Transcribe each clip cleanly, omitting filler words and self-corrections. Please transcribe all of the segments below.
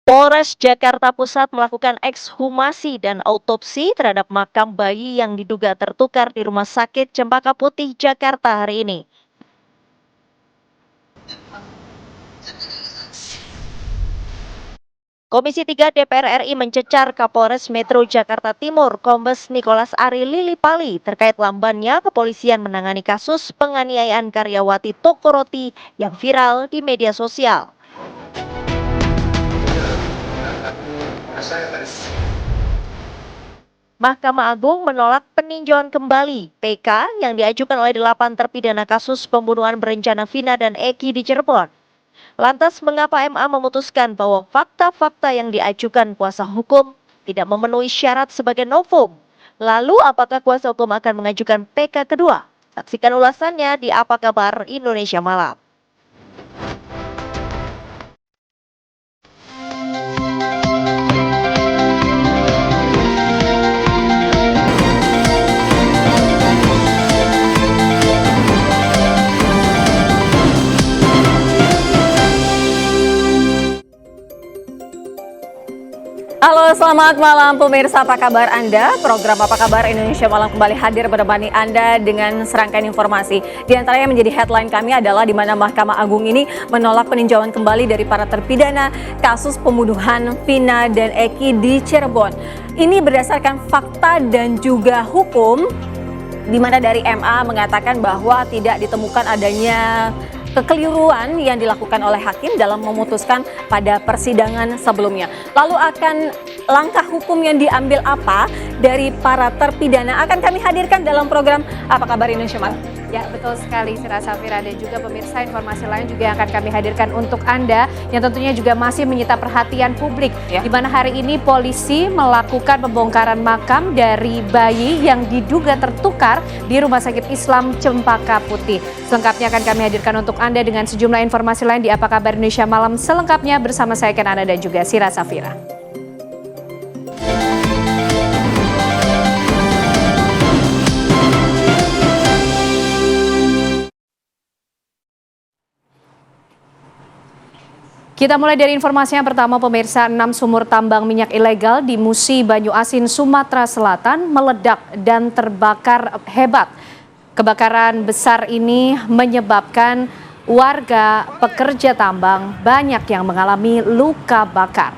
Polres Jakarta Pusat melakukan ekshumasi dan autopsi terhadap makam bayi yang diduga tertukar di Rumah Sakit Cempaka Putih, Jakarta hari ini. Komisi 3 DPR RI mencecar Kapolres Metro Jakarta Timur, Kombes Nicholas Ari Lilipali terkait lambannya kepolisian menangani kasus penganiayaan karyawati toko roti yang viral di media sosial. Mahkamah Agung menolak peninjauan kembali PK yang diajukan oleh 8 terpidana kasus pembunuhan berencana Vina dan Eki di Cirebon. Lantas mengapa MA memutuskan bahwa fakta-fakta yang diajukan kuasa hukum tidak memenuhi syarat sebagai novum? Lalu apakah kuasa hukum akan mengajukan PK kedua? Saksikan ulasannya di Apa Kabar Indonesia Malam. Halo, selamat malam pemirsa, apa kabar Anda? Program Apa Kabar Indonesia Malam kembali hadir menemani Anda dengan serangkaian informasi. Di antaranya yang menjadi headline kami adalah di mana Mahkamah Agung ini menolak peninjauan kembali dari para terpidana kasus pembunuhan Vina dan Eki di Cirebon. Ini berdasarkan fakta dan juga hukum, di mana dari MA mengatakan bahwa tidak ditemukan adanya kekeliruan yang dilakukan oleh hakim dalam memutuskan pada persidangan sebelumnya. Lalu akan langkah hukum yang diambil apa dari para terpidana akan kami hadirkan dalam program Apa Kabar Indonesia Malam. Ya, betul sekali Sira Safira, dan juga pemirsa, informasi lain juga yang akan kami hadirkan untuk Anda yang tentunya juga masih menyita perhatian publik. Di mana hari ini polisi melakukan pembongkaran makam dari bayi yang diduga tertukar di Rumah Sakit Islam Cempaka Putih. Selengkapnya akan kami hadirkan untuk Anda dengan sejumlah informasi lain di Apa Kabar Indonesia Malam selengkapnya bersama saya Kenana dan juga Sira Safira. Kita mulai dari informasi yang pertama, pemirsa. 6 sumur tambang minyak ilegal di Musi, Banyuasin, Sumatera Selatan meledak dan terbakar hebat. Kebakaran besar ini menyebabkan warga pekerja tambang banyak yang mengalami luka bakar.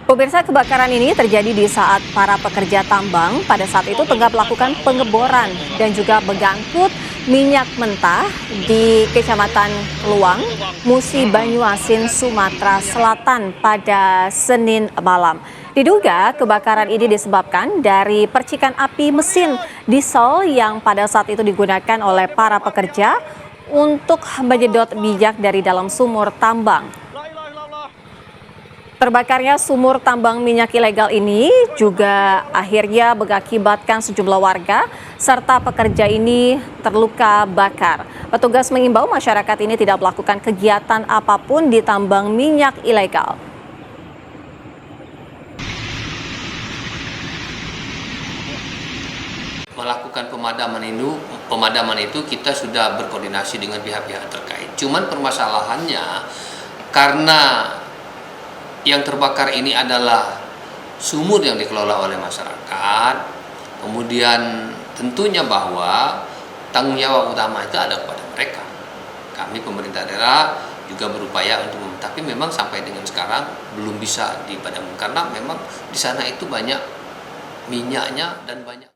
Pemirsa, kebakaran ini terjadi di saat para pekerja tambang pada saat itu tengah melakukan pengeboran dan juga mengangkut minyak mentah di Kecamatan Luang, Musi, Banyuasin, Sumatera Selatan pada Senin malam. Diduga kebakaran ini disebabkan dari percikan api mesin diesel yang pada saat itu digunakan oleh para pekerja untuk menyedot minyak dari dalam sumur tambang. Terbakarnya sumur tambang minyak ilegal ini juga akhirnya mengakibatkan sejumlah warga serta pekerja ini terluka bakar. Petugas mengimbau masyarakat ini tidak melakukan kegiatan apapun di tambang minyak ilegal. Melakukan pemadaman itu kita sudah berkoordinasi dengan pihak-pihak terkait. Cuman permasalahannya karena yang terbakar ini adalah sumur yang dikelola oleh masyarakat, kemudian tentunya bahwa tanggung jawab utama itu ada kepada mereka. Kami pemerintah daerah juga berupaya untuk, tapi memang sampai dengan sekarang belum bisa dipadamkan karena memang di sana itu banyak minyaknya dan banyak.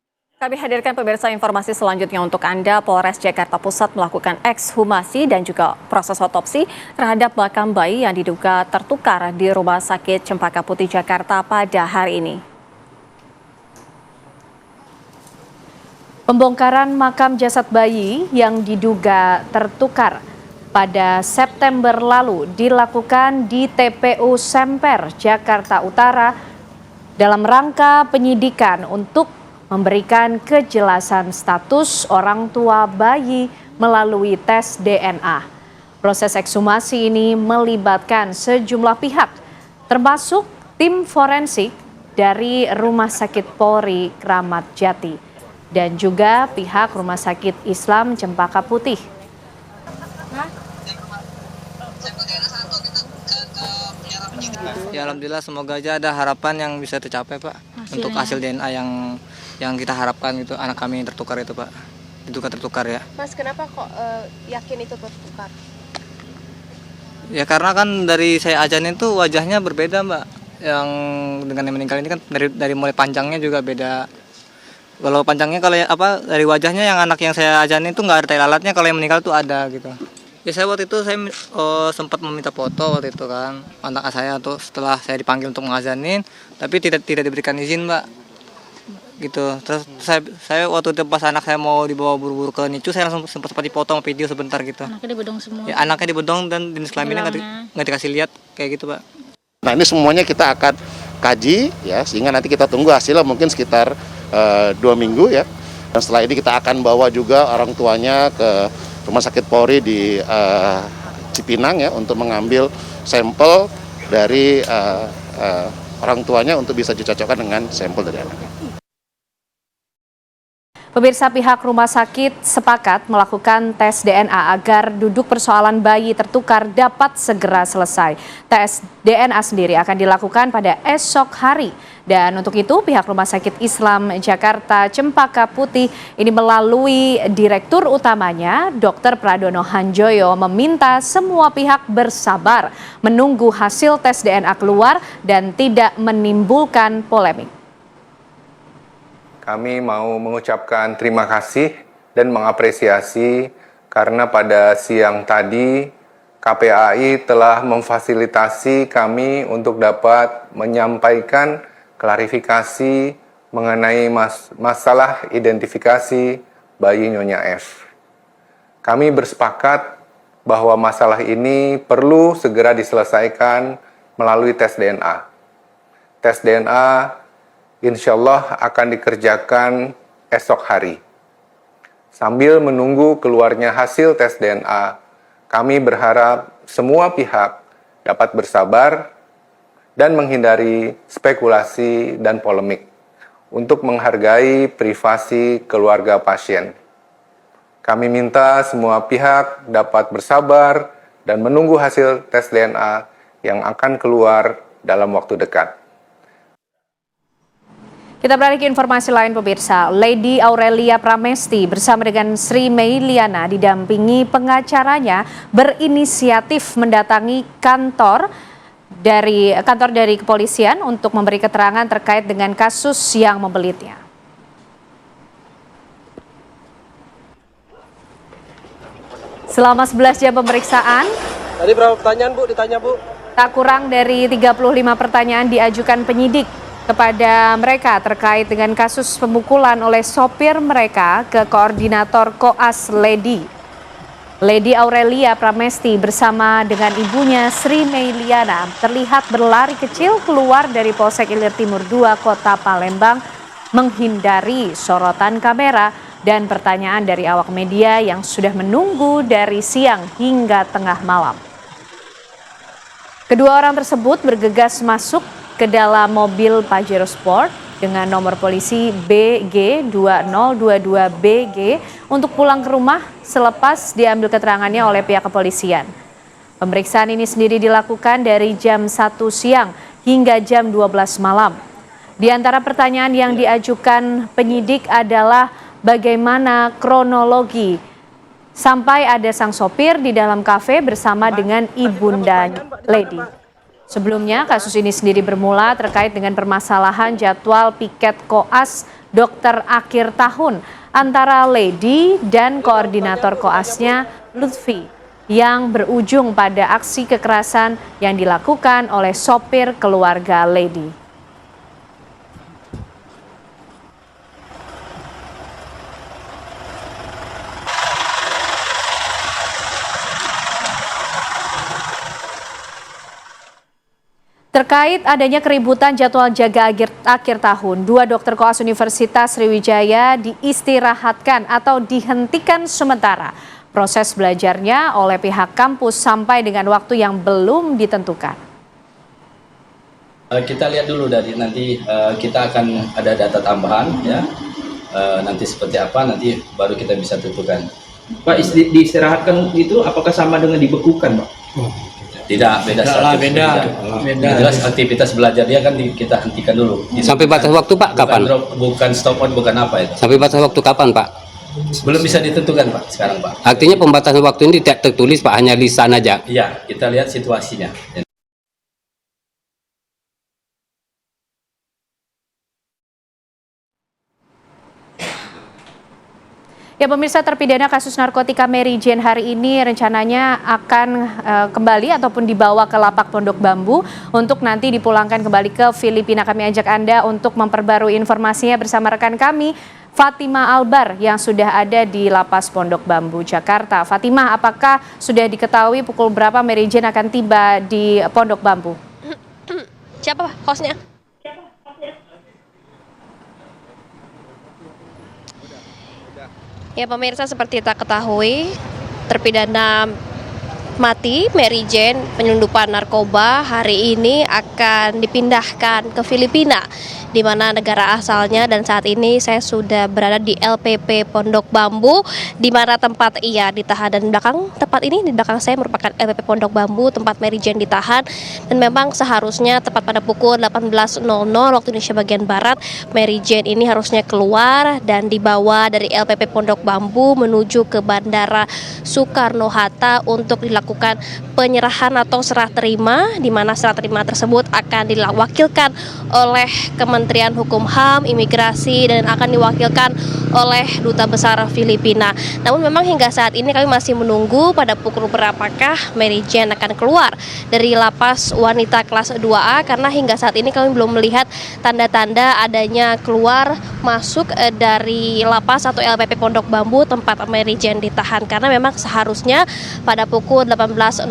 Kami hadirkan pemirsa informasi selanjutnya untuk Anda. Polres Jakarta Pusat melakukan ekshumasi dan juga proses otopsi terhadap makam bayi yang diduga tertukar di Rumah Sakit Cempaka Putih, Jakarta pada hari ini. Pembongkaran makam jasad bayi yang diduga tertukar pada September lalu dilakukan di TPU Semper, Jakarta Utara dalam rangka penyidikan untuk memberikan kejelasan status orang tua bayi melalui tes DNA. Proses ekshumasi ini melibatkan sejumlah pihak, termasuk tim forensik dari Rumah Sakit Polri Kramat Jati dan juga pihak Rumah Sakit Islam Cempaka Putih. Ya alhamdulillah, semoga aja ada harapan yang bisa tercapai Pak. Untuk hasil DNA yang kita harapkan itu, anak kami yang tertukar itu Pak. Tertukar ya. Mas, kenapa kok yakin itu tertukar? Ya karena kan dari saya ajanin itu wajahnya berbeda Mbak. Yang dengan yang meninggal ini kan dari mulai panjangnya juga beda. Kalau panjangnya, kalau dari wajahnya yang anak yang saya ajarin itu nggak ada tai lalatnya, kalau yang meninggal tuh ada gitu. Ya saya waktu itu sempat meminta foto waktu itu kan anak saya tuh setelah saya dipanggil untuk mengazanin, tapi tidak diberikan izin Mbak. Gitu. Terus saya waktu itu pas anak saya mau dibawa buru-buru ke NICU, saya langsung sempat dipoto sama video sebentar gitu. Anaknya dibedong semua. Ya anaknya dibedong dan jenis kelaminnya nggak dikasih lihat kayak gitu Pak. Nah ini semuanya kita akan kaji ya, sehingga nanti kita tunggu hasilnya mungkin sekitar 2 minggu ya. Dan setelah ini kita akan bawa juga orang tuanya ke Rumah Sakit Polri di Cipinang ya, untuk mengambil sampel dari orang tuanya untuk bisa dicocokkan dengan sampel dari anaknya. Pemirsa, pihak rumah sakit sepakat melakukan tes DNA agar duduk persoalan bayi tertukar dapat segera selesai. Tes DNA sendiri akan dilakukan pada esok hari. Dan untuk itu pihak Rumah Sakit Islam Jakarta Cempaka Putih ini melalui direktur utamanya Dr. Pradono Hanjoyo meminta semua pihak bersabar menunggu hasil tes DNA keluar dan tidak menimbulkan polemik. Kami mau mengucapkan terima kasih dan mengapresiasi karena pada siang tadi KPAI telah memfasilitasi kami untuk dapat menyampaikan klarifikasi mengenai masalah identifikasi bayi Nyonya F. Kami bersepakat bahwa masalah ini perlu segera diselesaikan melalui tes DNA. Tes DNA insya Allah akan dikerjakan esok hari. Sambil menunggu keluarnya hasil tes DNA, kami berharap semua pihak dapat bersabar dan menghindari spekulasi dan polemik untuk menghargai privasi keluarga pasien. Kami minta semua pihak dapat bersabar dan menunggu hasil tes DNA yang akan keluar dalam waktu dekat. Kita beralih ke informasi lain pemirsa. Lady Aurelia Pramesti bersama dengan Sri Meiliana didampingi pengacaranya berinisiatif mendatangi kantor dari kepolisian untuk memberi keterangan terkait dengan kasus yang membelitnya. Selama 11 jam pemeriksaan, tadi berapa pertanyaan Bu ditanya Bu? Tak kurang dari 35 pertanyaan diajukan penyidik kepada mereka terkait dengan kasus pemukulan oleh sopir mereka ke koordinator Koas Lady. Lady Aurelia Pramesti bersama dengan ibunya Sri Meiliana terlihat berlari kecil keluar dari Polsek Ilir Timur 2 Kota Palembang menghindari sorotan kamera dan pertanyaan dari awak media yang sudah menunggu dari siang hingga tengah malam. Kedua orang tersebut bergegas masuk ke dalam mobil Pajero Sport dengan nomor polisi BG2022BG untuk pulang ke rumah selepas diambil keterangannya oleh pihak kepolisian. Pemeriksaan ini sendiri dilakukan dari jam 1 siang hingga jam 12 malam. Di antara pertanyaan yang diajukan penyidik adalah bagaimana kronologi sampai ada sang sopir di dalam kafe bersama dengan ibunda Lady. Sebelumnya, kasus ini sendiri bermula terkait dengan permasalahan jadwal piket koas dokter akhir tahun antara Lady dan koordinator koasnya Lutfi yang berujung pada aksi kekerasan yang dilakukan oleh sopir keluarga Lady. Terkait adanya keributan jadwal jaga akhir tahun, 2 dokter koas Universitas Sriwijaya diistirahatkan atau dihentikan sementara proses belajarnya oleh pihak kampus sampai dengan waktu yang belum ditentukan. Kita lihat dulu dari nanti kita akan ada data tambahan ya, nanti seperti apa nanti baru kita bisa tentukan. Pak, diistirahatkan itu apakah sama dengan dibekukan Pak? Tidak, beda status. Beda. Yang jelas aktivitas belajar dia kan kita hentikan dulu. Sampai batas waktu Pak, kapan? Bukan stop on, bukan apa itu. Sampai batas waktu kapan Pak? Belum bisa ditentukan Pak sekarang Pak. Artinya pembatasan waktu ini tidak tertulis Pak, hanya lisan aja? Iya, kita lihat situasinya. Ya pemirsa, terpidana kasus narkotika Mary Jane hari ini rencananya akan kembali ataupun dibawa ke lapak Pondok Bambu untuk nanti dipulangkan kembali ke Filipina. Kami ajak Anda untuk memperbarui informasinya bersama rekan kami Fatimah Albar yang sudah ada di Lapas Pondok Bambu, Jakarta. Fatimah, apakah sudah diketahui pukul berapa Mary Jane akan tiba di Pondok Bambu? Siapa hostnya? Ya pemirsa, seperti kita ketahui, terpidana mati Mary Jane penyelundupan narkoba hari ini akan dipindahkan ke Filipina, di mana negara asalnya, dan saat ini saya sudah berada di LPP Pondok Bambu, di mana tempat ia ditahan, dan di belakang saya merupakan LPP Pondok Bambu tempat Mary Jane ditahan. Dan memang seharusnya tepat pada pukul 18.00 waktu Indonesia bagian Barat, Mary Jane ini harusnya keluar dan dibawa dari LPP Pondok Bambu menuju ke Bandara Soekarno-Hatta untuk dilakukan penyerahan atau serah terima, di mana serah terima tersebut akan diwakilkan oleh Kementerian Hukum HAM, Imigrasi, dan akan diwakilkan oleh Duta Besar Filipina. Namun memang hingga saat ini kami masih menunggu pada pukul berapakah Mary Jane akan keluar dari lapas wanita kelas 2A, karena hingga saat ini kami belum melihat tanda-tanda adanya keluar masuk dari lapas atau LPP Pondok Bambu tempat Mary Jane ditahan, karena memang seharusnya pada pukul 18.00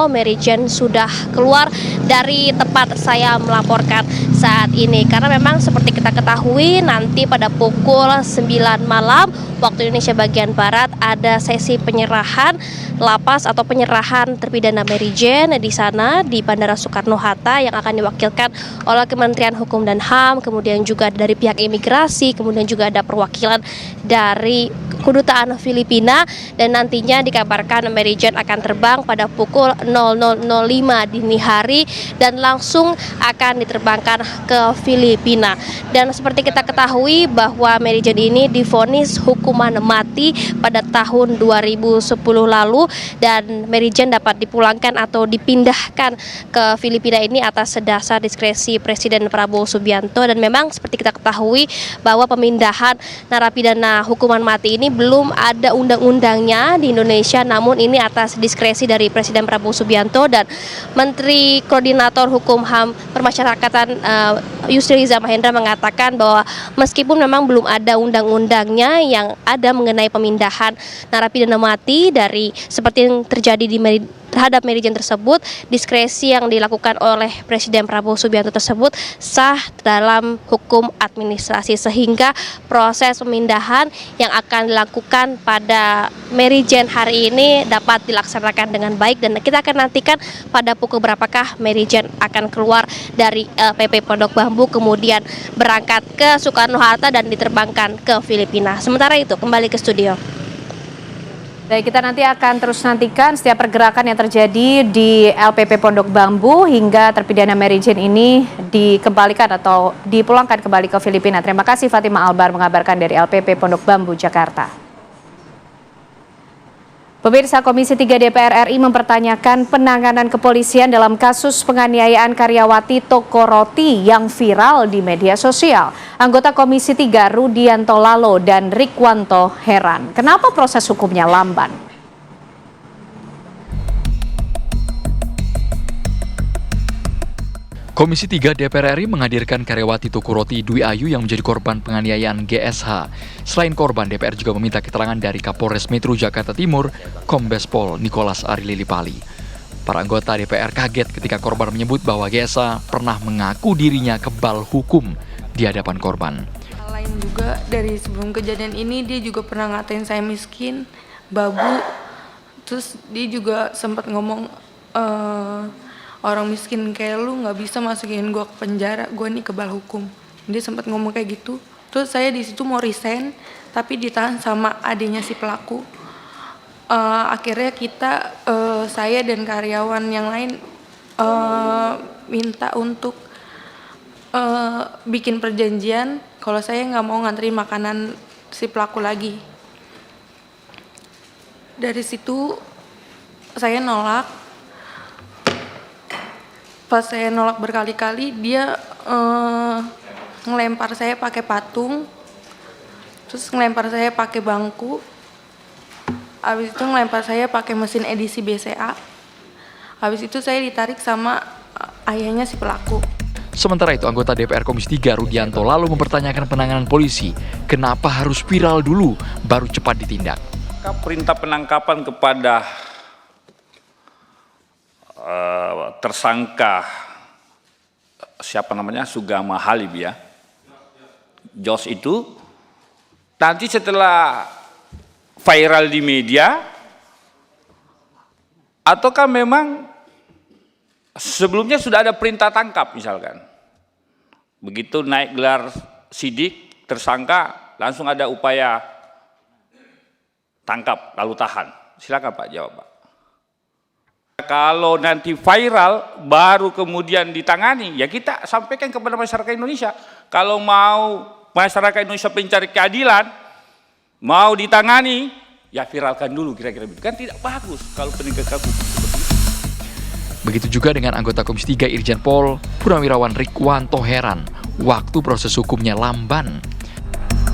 Mary Jane sudah keluar dari tempat saya melaporkan saat ini. Karena memang seperti kita ketahui, nanti pada pukul 9 malam waktu Indonesia bagian Barat ada sesi penyerahan lapas atau penyerahan terpidana Mary Jane di sana di Bandara Soekarno-Hatta, yang akan diwakilkan oleh Kementerian Hukum dan HAM, kemudian juga dari pihak imigrasi, kemudian juga ada perwakilan dari Kedutaan Filipina, dan nantinya dikabarkan Mary Jane akan terbang pada pukul 00.05 dini hari dan langsung akan diterbangkan ke Filipina. Dan seperti kita ketahui bahwa Mary Jane ini divonis hukuman mati pada tahun 2010 lalu, dan Mary Jane dapat dipulangkan atau dipindahkan ke Filipina ini atas dasar diskresi Presiden Prabowo Subianto. Dan memang seperti kita ketahui bahwa pemindahan narapidana hukuman mati ini belum ada undang-undangnya di Indonesia, namun ini atas diskresi dari Presiden Prabowo Subianto. Dan Menteri Koordinator Hukum HAM Permasyarakatan Yusril Iza Mahendra mengatakan bahwa meskipun memang belum ada undang-undangnya yang ada mengenai pemindahan narapidana mati dari seperti yang terjadi terhadap Mary Jane tersebut, diskresi yang dilakukan oleh Presiden Prabowo Subianto tersebut sah dalam hukum administrasi, sehingga proses pemindahan yang akan dilakukan pada Mary Jane hari ini dapat dilaksanakan dengan baik. Dan kita akan nantikan pada pukul berapakah Mary Jane akan keluar dari LPP Pondok Bambu, kemudian berangkat ke Soekarno-Hatta dan diterbangkan ke Filipina. Sementara itu kembali ke studio. Baik, kita nanti akan terus nantikan setiap pergerakan yang terjadi di LPP Pondok Bambu hingga terpidana Mary Jane ini dikembalikan atau dipulangkan kembali ke Filipina. Terima kasih Fatimah Albar mengabarkan dari LPP Pondok Bambu, Jakarta. Pemirsa, Komisi 3 DPR RI mempertanyakan penanganan kepolisian dalam kasus penganiayaan karyawati toko roti yang viral di media sosial. Anggota Komisi 3 Rudianto Lalo dan Rikwanto heran, kenapa proses hukumnya lamban? Komisi 3 DPR RI menghadirkan karyawati toko roti Dwi Ayu yang menjadi korban penganiayaan GSH. Selain korban, DPR juga meminta keterangan dari Kapolres Metro Jakarta Timur, Kombes Pol Nicholas Arililipali. Para anggota DPR kaget ketika korban menyebut bahwa GSH pernah mengaku dirinya kebal hukum di hadapan korban. Lain juga dari sebelum kejadian ini, dia juga pernah ngatain saya miskin, babu. Terus dia juga sempat ngomong, orang miskin kayak lu nggak bisa masukin gue ke penjara, gue nih kebal hukum. Dia sempat ngomong kayak gitu. Terus saya di situ mau resign, tapi ditahan sama adiknya si pelaku. akhirnya saya dan karyawan yang lain minta untuk bikin perjanjian kalau saya nggak mau nganterin makanan si pelaku lagi. Dari situ saya nolak. Pas saya nolak berkali-kali, dia ngelempar saya pakai patung, terus ngelempar saya pakai bangku, habis itu ngelempar saya pakai mesin edisi BCA. Habis itu saya ditarik sama ayahnya si pelaku. Sementara itu, anggota DPR Komisi 3 Rudianto lalu mempertanyakan penanganan polisi. Kenapa harus viral dulu, baru cepat ditindak? Perintah penangkapan kepada tersangka Sugama Halib ya, Jos itu nanti setelah viral di media, ataukah memang sebelumnya sudah ada perintah tangkap misalkan, begitu naik gelar sidik tersangka langsung ada upaya tangkap lalu tahan? Silakan Pak jawab Pak. Kalau nanti viral baru kemudian ditangani, ya kita sampaikan kepada masyarakat Indonesia. Kalau mau masyarakat Indonesia mencari keadilan, mau ditangani, ya viralkan dulu kira-kira begitu. Kan tidak bagus kalau penegakan hukum seperti itu. Begitu juga dengan anggota Komisi 3 Irjen Pol Purnawirawan Rikwanto heran, waktu proses hukumnya lamban.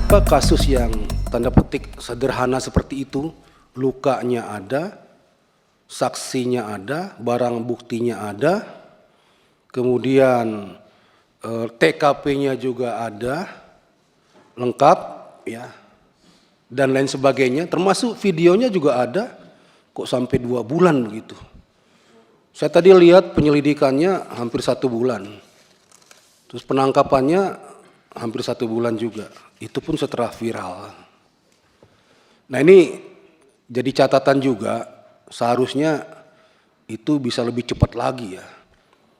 Kasus yang tanda petik sederhana seperti itu, lukanya ada, saksinya ada, barang buktinya ada, kemudian TKP-nya juga ada, lengkap, ya, dan lain sebagainya, termasuk videonya juga ada, kok sampai 2 bulan begitu. Saya tadi lihat penyelidikannya hampir 1 bulan, terus penangkapannya hampir 1 bulan juga, itu pun setelah viral. Nah ini jadi catatan juga, seharusnya itu bisa lebih cepat lagi ya.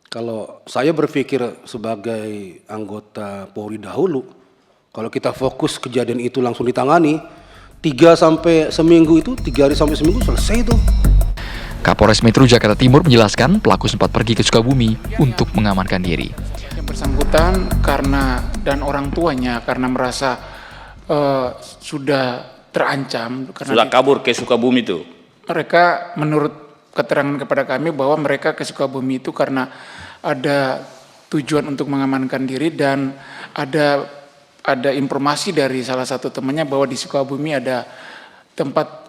Kalau saya berpikir sebagai anggota Polri dahulu, kalau kita fokus kejadian itu langsung ditangani, 3 sampai seminggu itu, 3 hari sampai seminggu selesai itu. Kapolres Metro Jakarta Timur menjelaskan pelaku sempat pergi ke Sukabumi untuk mengamankan diri. Yang bersangkutan dan orang tuanya karena merasa sudah terancam. Sudah kabur ke Sukabumi itu? Mereka menurut keterangan kepada kami bahwa mereka ke Sukabumi itu karena ada tujuan untuk mengamankan diri dan ada informasi dari salah satu temannya bahwa di Sukabumi ada tempat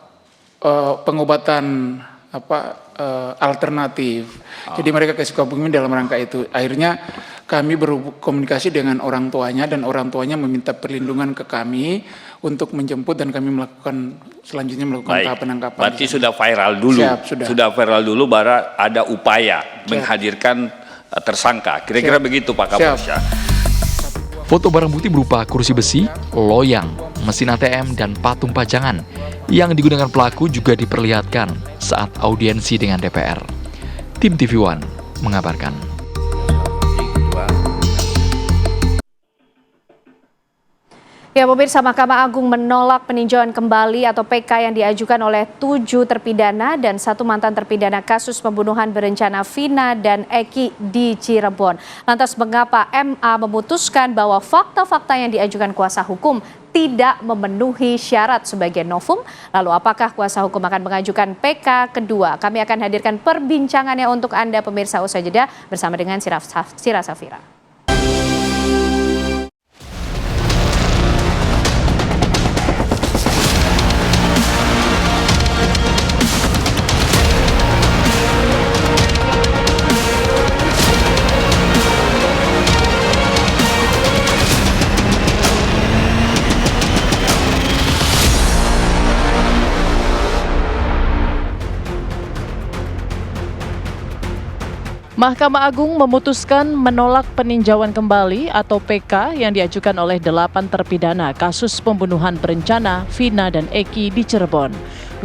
pengobatan alternatif. Jadi mereka ke Sukabumi dalam rangka itu. Akhirnya kami berkomunikasi dengan orang tuanya dan orang tuanya meminta perlindungan ke kami untuk menjemput dan kami selanjutnya melakukan tahap penangkapan. Berarti sudah viral dulu. Siap, sudah viral dulu baru ada upaya menghadirkan tersangka. Kira-kira begitu Pak Kapolres. Foto barang bukti berupa kursi besi, loyang, mesin ATM, dan patung pajangan yang digunakan pelaku juga diperlihatkan saat audiensi dengan DPR. Tim TV One mengabarkan. Ya, pemirsa, Mahkamah Agung menolak peninjauan kembali atau PK yang diajukan oleh 7 terpidana dan 1 mantan terpidana kasus pembunuhan berencana Vina dan Eki di Cirebon. Lantas mengapa MA memutuskan bahwa fakta-fakta yang diajukan kuasa hukum tidak memenuhi syarat sebagai novum? Lalu apakah kuasa hukum akan mengajukan PK kedua? Kami akan hadirkan perbincangannya untuk Anda pemirsa usai jeda bersama dengan Sira Safira. Mahkamah Agung memutuskan menolak peninjauan kembali atau PK yang diajukan oleh 8 terpidana kasus pembunuhan berencana Vina dan Eki di Cirebon.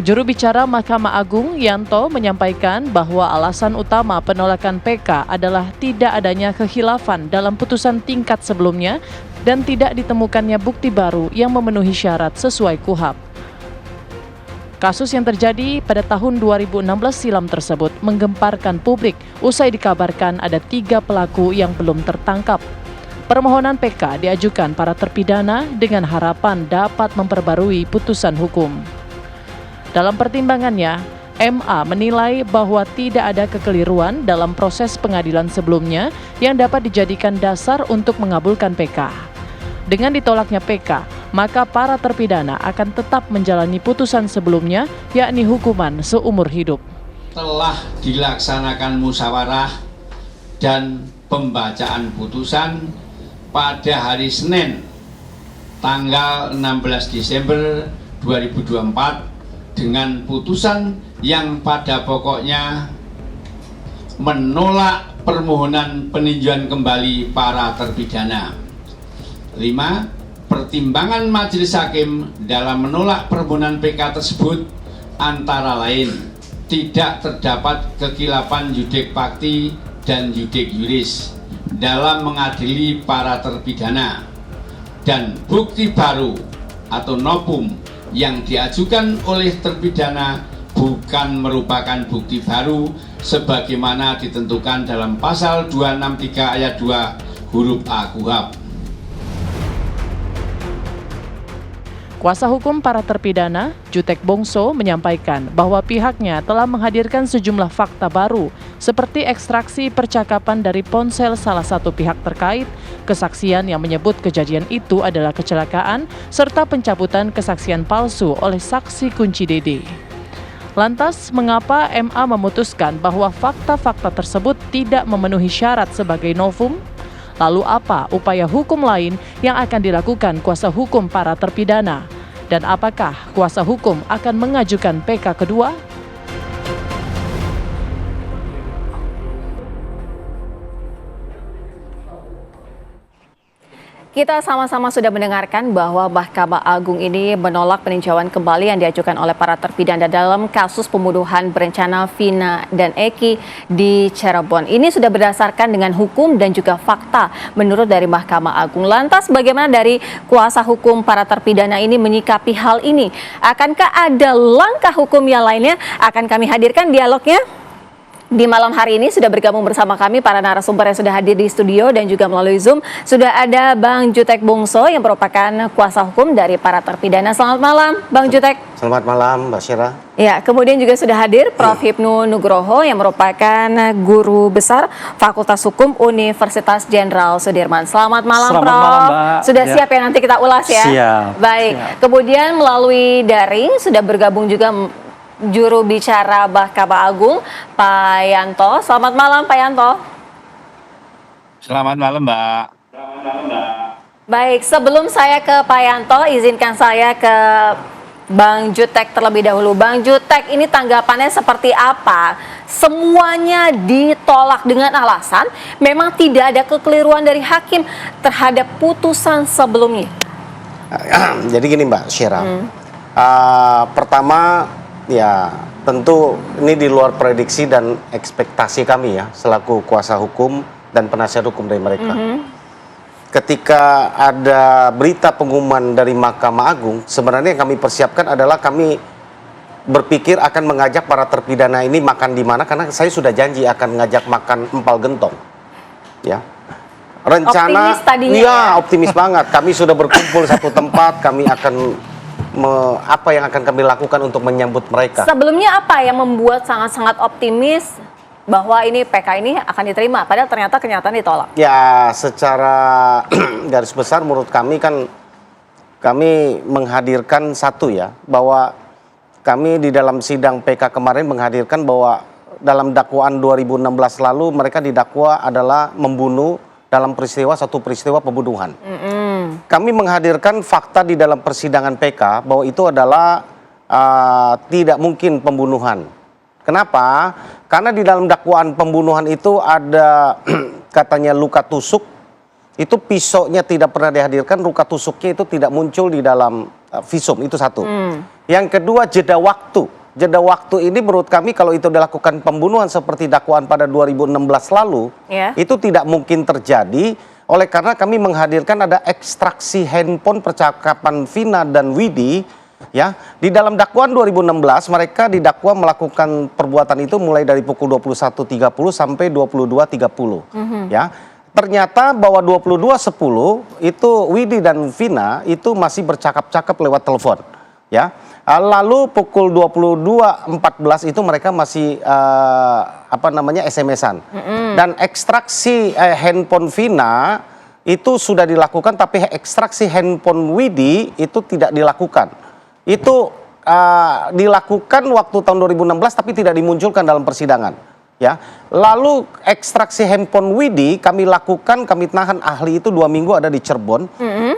Juru bicara Mahkamah Agung Yanto menyampaikan bahwa alasan utama penolakan PK adalah tidak adanya kekhilafan dalam putusan tingkat sebelumnya dan tidak ditemukannya bukti baru yang memenuhi syarat sesuai KUHP. Kasus yang terjadi pada tahun 2016 silam tersebut menggemparkan publik usai dikabarkan ada 3 pelaku yang belum tertangkap. Permohonan PK diajukan para terpidana dengan harapan dapat memperbarui putusan hukum. Dalam pertimbangannya, MA menilai bahwa tidak ada kekeliruan dalam proses pengadilan sebelumnya yang dapat dijadikan dasar untuk mengabulkan PK. Dengan ditolaknya PK, maka para terpidana akan tetap menjalani putusan sebelumnya, yakni hukuman seumur hidup. Telah dilaksanakan musyawarah dan pembacaan putusan pada hari Senin, tanggal 16 Desember 2024 dengan putusan yang pada pokoknya menolak permohonan peninjauan kembali para terpidana. 5. Pertimbangan majelis hakim dalam menolak permohonan PK tersebut antara lain tidak terdapat kekilapan yudek fakti dan yudek juris dalam mengadili para terpidana, dan bukti baru atau novum yang diajukan oleh terpidana bukan merupakan bukti baru sebagaimana ditentukan dalam pasal 263 ayat 2 huruf A KUHP. Kuasa hukum para terpidana, Jutek Bongso, menyampaikan bahwa pihaknya telah menghadirkan sejumlah fakta baru seperti ekstraksi percakapan dari ponsel salah satu pihak terkait, kesaksian yang menyebut kejadian itu adalah kecelakaan, serta pencabutan kesaksian palsu oleh saksi kunci DD. Lantas, mengapa MA memutuskan bahwa fakta-fakta tersebut tidak memenuhi syarat sebagai novum? Lalu apa upaya hukum lain yang akan dilakukan kuasa hukum para terpidana? Dan apakah kuasa hukum akan mengajukan PK kedua? Kita sama-sama sudah mendengarkan bahwa Mahkamah Agung ini menolak peninjauan kembali yang diajukan oleh para terpidana dalam kasus pembunuhan berencana Vina dan Eki di Cirebon. Ini sudah berdasarkan dengan hukum dan juga fakta menurut dari Mahkamah Agung. Lantas bagaimana dari kuasa hukum para terpidana ini menyikapi hal ini? Akankah ada langkah hukum yang lainnya? Akan kami hadirkan dialognya. Di malam hari ini sudah bergabung bersama kami para narasumber yang sudah hadir di studio dan juga melalui Zoom. Sudah ada Bang Jutek Bongso yang merupakan kuasa hukum dari para terpidana. Selamat malam Bang Jutek. Selamat malam Mbak Syira. Ya, kemudian juga sudah hadir Prof. Hipnu Nugroho yang merupakan guru besar Fakultas Hukum Universitas Jenderal Sudirman. Selamat malam Prof. Malam, Mbak. Sudah siap ya nanti kita ulas ya? Siap. Baik, Siap. Kemudian melalui daring sudah bergabung juga juru bicara Mahkamah Agung, Pak Yanto. Selamat malam, Pak Yanto. Selamat malam, Mbak. Baik, sebelum saya ke Pak Yanto, izinkan saya ke Bang Jutek terlebih dahulu. Bang Jutek, ini tanggapannya seperti apa? Semuanya ditolak dengan alasan memang tidak ada kekeliruan dari hakim terhadap putusan sebelumnya. Jadi gini Mbak Syira, pertama ya tentu ini di luar prediksi dan ekspektasi kami ya selaku kuasa hukum dan penasihat hukum dari mereka. Ketika ada berita pengumuman dari Mahkamah Agung, sebenarnya yang kami persiapkan adalah kami berpikir akan mengajak para terpidana ini makan di mana, karena saya sudah janji akan mengajak makan empal gentong. Ya. Rencana optimis tadinya ya, optimis banget. Kami sudah berkumpul satu tempat, kami akan apa yang akan kami lakukan untuk menyambut mereka. Sebelumnya apa yang membuat sangat-sangat optimis bahwa ini PK ini akan diterima, padahal ternyata kenyataan ditolak? Ya, secara garis besar menurut kami kan kami menghadirkan satu ya, bahwa kami di dalam sidang PK kemarin menghadirkan bahwa dalam dakwaan 2016 lalu mereka didakwa adalah membunuh dalam satu peristiwa pembunuhan. Kami menghadirkan fakta di dalam persidangan PK bahwa itu adalah tidak mungkin pembunuhan. Kenapa? Karena di dalam dakwaan pembunuhan itu ada katanya luka tusuk, itu pisaunya tidak pernah dihadirkan, luka tusuknya itu tidak muncul di dalam visum, itu satu. Yang kedua, jeda waktu. Jeda waktu ini menurut kami kalau itu dilakukan pembunuhan seperti dakwaan pada 2016 lalu, itu tidak mungkin terjadi. Oleh karena kami menghadirkan ada ekstraksi handphone percakapan Vina dan Widi Ya, di dalam dakwaan 2016 mereka didakwa melakukan perbuatan itu mulai dari pukul 21.30 sampai 22.30. Ya. Ternyata bahwa 22.10 itu Widi dan Vina itu masih bercakap-cakap lewat telepon. Ya. Lalu pukul 22.14 itu mereka masih SMS-an. Dan ekstraksi handphone Vina itu sudah dilakukan, tapi ekstraksi handphone Widi itu tidak dilakukan. Itu dilakukan waktu tahun 2016 tapi tidak dimunculkan dalam persidangan, ya. Lalu ekstraksi handphone Widi kami lakukan, kami tahan ahli itu 2 minggu ada di Cirebon.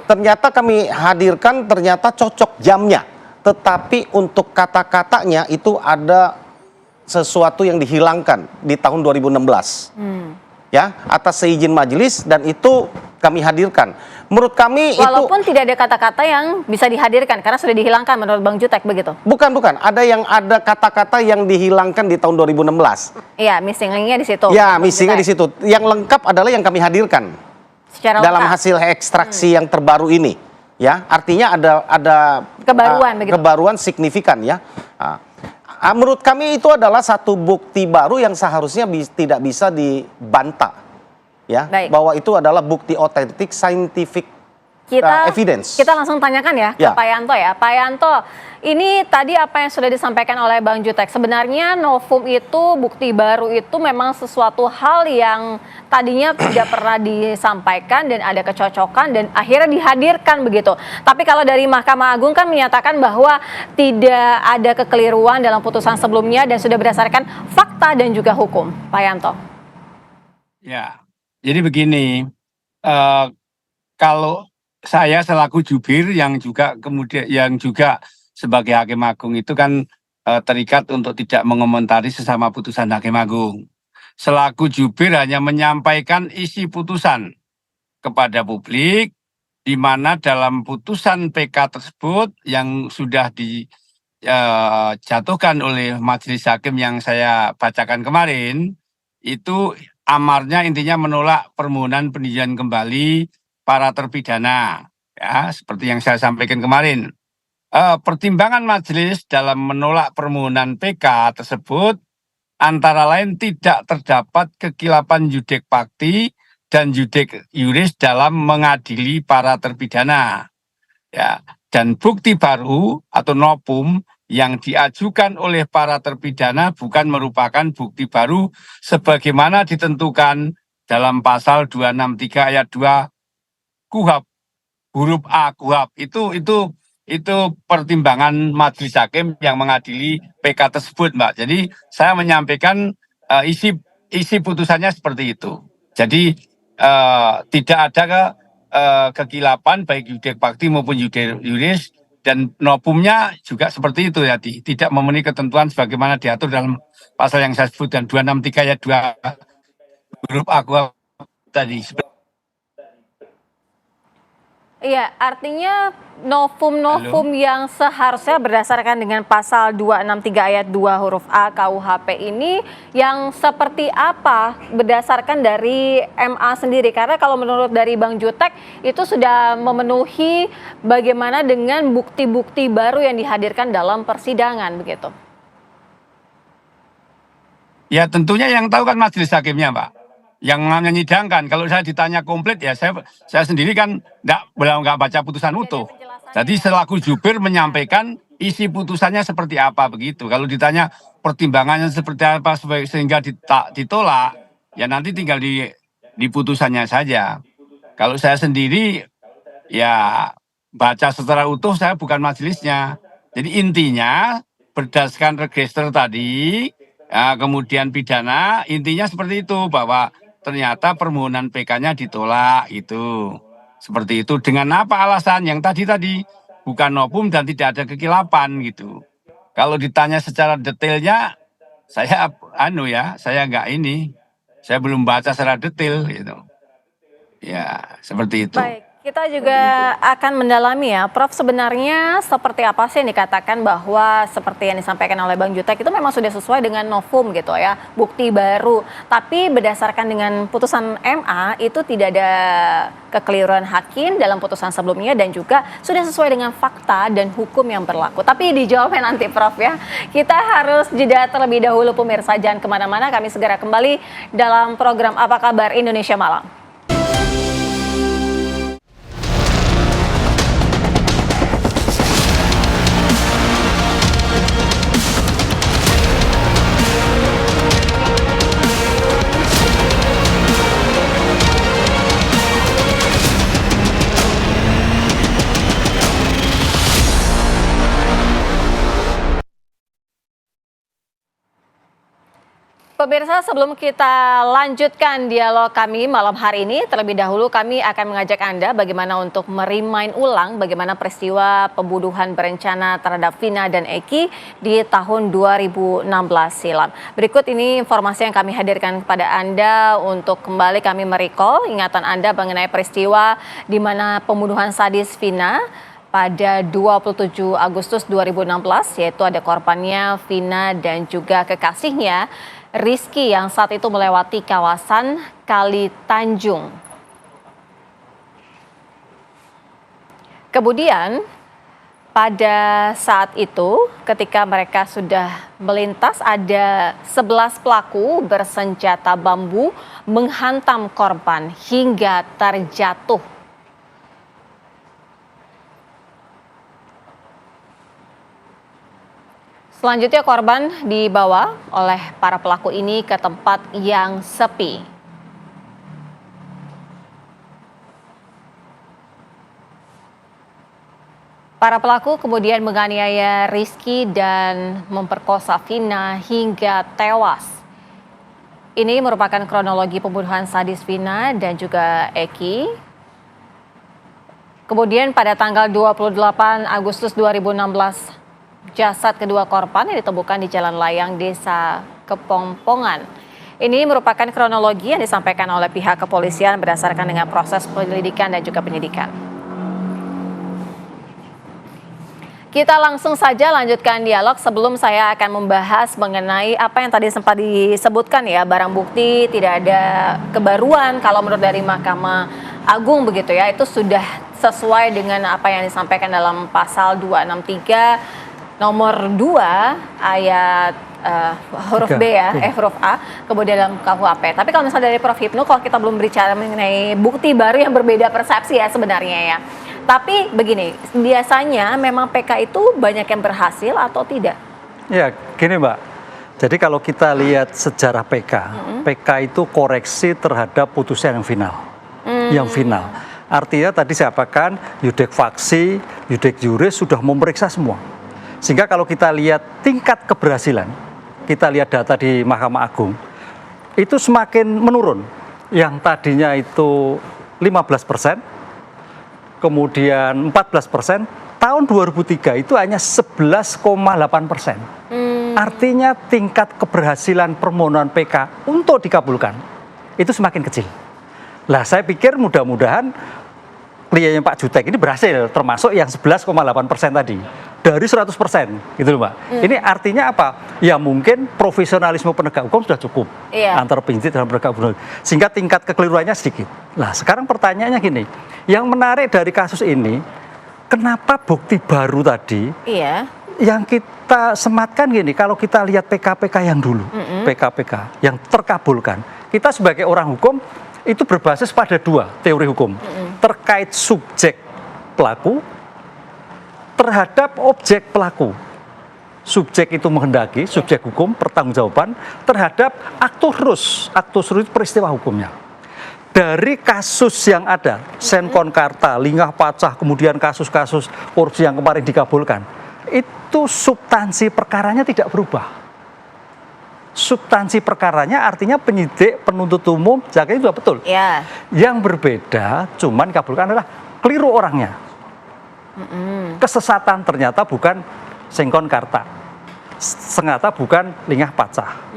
Ternyata kami hadirkan, ternyata cocok jamnya, tetapi untuk kata-katanya itu ada sesuatu yang dihilangkan di tahun 2016. Ya, atas seizin majelis, dan itu kami hadirkan. Menurut kami walaupun tidak ada kata-kata yang bisa dihadirkan karena sudah dihilangkan menurut Bang Jutek begitu. Bukan, ada kata-kata yang dihilangkan di tahun 2016. Iya, missing link-nya di situ. Ya, missing-nya di situ. Yang lengkap adalah yang kami hadirkan secara dalam lengkap. hasil ekstraksi yang terbaru ini. Ya, artinya ada kebaruan signifikan, ya. Menurut kami itu adalah satu bukti baru yang seharusnya tidak bisa dibantah. Ya, bahwa itu adalah bukti otentik scientific evidence. Kita langsung tanyakan ya ke Pak Yanto ya. Pak Yanto, ini tadi apa yang sudah disampaikan oleh Bang Jutek, sebenarnya novum itu, bukti baru itu memang sesuatu hal yang tadinya tidak pernah disampaikan dan ada kecocokan dan akhirnya dihadirkan begitu. Tapi kalau dari Mahkamah Agung kan menyatakan bahwa tidak ada kekeliruan dalam putusan sebelumnya dan sudah berdasarkan fakta dan juga hukum. Pak Yanto. Ya, jadi begini, kalau saya selaku jubir yang juga sebagai hakim agung itu kan terikat untuk tidak mengomentari sesama putusan hakim agung. Selaku jubir hanya menyampaikan isi putusan kepada publik, di mana dalam putusan PK tersebut yang sudah dijatuhkan oleh majelis hakim yang saya bacakan kemarin, itu amarnya intinya menolak permohonan peninjauan kembali para terpidana, ya, seperti yang saya sampaikan kemarin. Pertimbangan majelis dalam menolak permohonan PK tersebut antara lain tidak terdapat kekilapan judek fakti dan judek yuris dalam mengadili para terpidana, ya, dan bukti baru atau novum yang diajukan oleh para terpidana bukan merupakan bukti baru sebagaimana ditentukan dalam pasal 263 ayat 2 KUHAP huruf A KUHAP. Itu pertimbangan majelis hakim yang mengadili PK tersebut, Mbak. Jadi saya menyampaikan isi putusannya seperti itu. Jadi tidak ada kekilapan baik judek fakti maupun judek yuris, dan novumnya juga seperti itu ya, tidak memenuhi ketentuan sebagaimana diatur dalam pasal yang saya sebutkan 263 ayat 2 huruf A KUHAP tadi. Iya, artinya novum yang seharusnya berdasarkan dengan pasal 263 ayat 2 huruf A KUHP ini yang seperti apa berdasarkan dari MA sendiri? Karena kalau menurut dari Bang Jutek itu sudah memenuhi bagaimana dengan bukti-bukti baru yang dihadirkan dalam persidangan begitu. Ya tentunya yang tahu kan majelis hakimnya, Pak. Yang menyidangkan. Kalau saya ditanya komplit ya saya sendiri kan nggak baca putusan utuh. Jadi selaku jubir menyampaikan isi putusannya seperti apa begitu. Kalau ditanya pertimbangannya seperti apa sehingga ditolak, ya nanti tinggal di putusannya saja. Kalau saya sendiri ya baca secara utuh, saya bukan majelisnya. Jadi intinya berdasarkan register tadi, ya, kemudian pidana, intinya seperti itu bahwa ternyata permohonan PK-nya ditolak itu. Seperti itu. Dengan apa alasan? Yang tadi bukan novum dan tidak ada kekilapan gitu. Kalau ditanya secara detailnya, saya nggak ini. Saya belum baca secara detail gitu. Ya, seperti itu. Baik, Kita juga akan mendalami ya, Prof, sebenarnya seperti apa sih yang dikatakan bahwa seperti yang disampaikan oleh Bang Jutek itu memang sudah sesuai dengan novum gitu ya, bukti baru. Tapi berdasarkan dengan putusan MA itu tidak ada kekeliruan hakim dalam putusan sebelumnya dan juga sudah sesuai dengan fakta dan hukum yang berlaku. Tapi dijawabnya nanti Prof ya. Kita harus jeda terlebih dahulu pemirsa, jangan kemana-mana, kami segera kembali dalam program Apa Kabar Indonesia Malam. Pemirsa, sebelum kita lanjutkan dialog kami malam hari ini, terlebih dahulu kami akan mengajak Anda bagaimana untuk merimain ulang bagaimana peristiwa pembunuhan berencana terhadap Vina dan Eki di tahun 2016 silam. Berikut ini informasi yang kami hadirkan kepada Anda untuk kembali kami merecall ingatan Anda mengenai peristiwa di mana pembunuhan sadis Vina pada 27 Agustus 2016, yaitu ada korbannya Vina dan juga kekasihnya Rizky yang saat itu melewati kawasan Kali Tanjung. Kemudian pada saat itu ketika mereka sudah melintas ada 11 pelaku bersenjata bambu menghantam korban hingga terjatuh. Selanjutnya korban dibawa oleh para pelaku ini ke tempat yang sepi. Para pelaku kemudian menganiaya Rizky dan memperkosa Vina hingga tewas. Ini merupakan kronologi pembunuhan sadis Vina dan juga Eki. Kemudian pada tanggal 28 Agustus 2016, jasad kedua korban yang ditemukan di Jalan Layang, Desa Kepongpongan. Ini merupakan kronologi yang disampaikan oleh pihak kepolisian berdasarkan dengan proses penyelidikan dan juga penyidikan. Kita langsung saja lanjutkan dialog sebelum saya akan membahas mengenai apa yang tadi sempat disebutkan ya, barang bukti tidak ada kebaruan kalau menurut dari Mahkamah Agung begitu ya, itu sudah sesuai dengan apa yang disampaikan dalam pasal 263 nomor 2 ayat huruf B ya, huruf A, kemudian dalam KUHP. Tapi kalau misalnya dari Prof Hipnu, kalau kita belum berbicara mengenai bukti baru yang berbeda persepsi ya sebenarnya ya. Tapi begini, biasanya memang PK itu banyak yang berhasil atau tidak? Ya, gini Mbak. Jadi kalau kita lihat sejarah PK, PK itu koreksi terhadap putusan yang final. Yang final. Artinya tadi saya katakan yudek faksi, yudek juris sudah memeriksa semua. Sehingga kalau kita lihat tingkat keberhasilan, kita lihat data di Mahkamah Agung, itu semakin menurun. Yang tadinya itu 15%, kemudian 14%, tahun 2003 itu hanya 11,8%. Artinya tingkat keberhasilan permohonan PK untuk dikabulkan, itu semakin kecil. Lah saya pikir mudah-mudahan kliennya Pak Jutek ini berhasil, termasuk yang 11,8% tadi. Dari 100%, gitu loh Mbak. Ini artinya apa? Ya mungkin profesionalisme penegak hukum sudah cukup. Antara penyidik dan penegak hukum. Sehingga tingkat kekeliruannya sedikit. Nah sekarang pertanyaannya gini, yang menarik dari kasus ini, kenapa bukti baru tadi, yang kita sematkan gini, kalau kita lihat PK-PK yang dulu, PK-PK yang terkabulkan, kita sebagai orang hukum, itu berbasis pada dua teori hukum. Terkait subjek pelaku terhadap objek pelaku. Subjek itu menghendaki, subjek hukum, pertanggungjawaban terhadap aktus itu peristiwa hukumnya. Dari kasus yang ada, Senkon Karta, Lingah Pacah, kemudian kasus-kasus korupsi yang kemarin dikabulkan, itu substansi perkaranya tidak berubah. Substansi perkaranya artinya penyidik, penuntut umum, jaksa juga betul. Yang berbeda cuman dikabulkan adalah keliru orangnya. Kesesatan ternyata bukan Senkon Karta, ternyata bukan Lingah Pacah.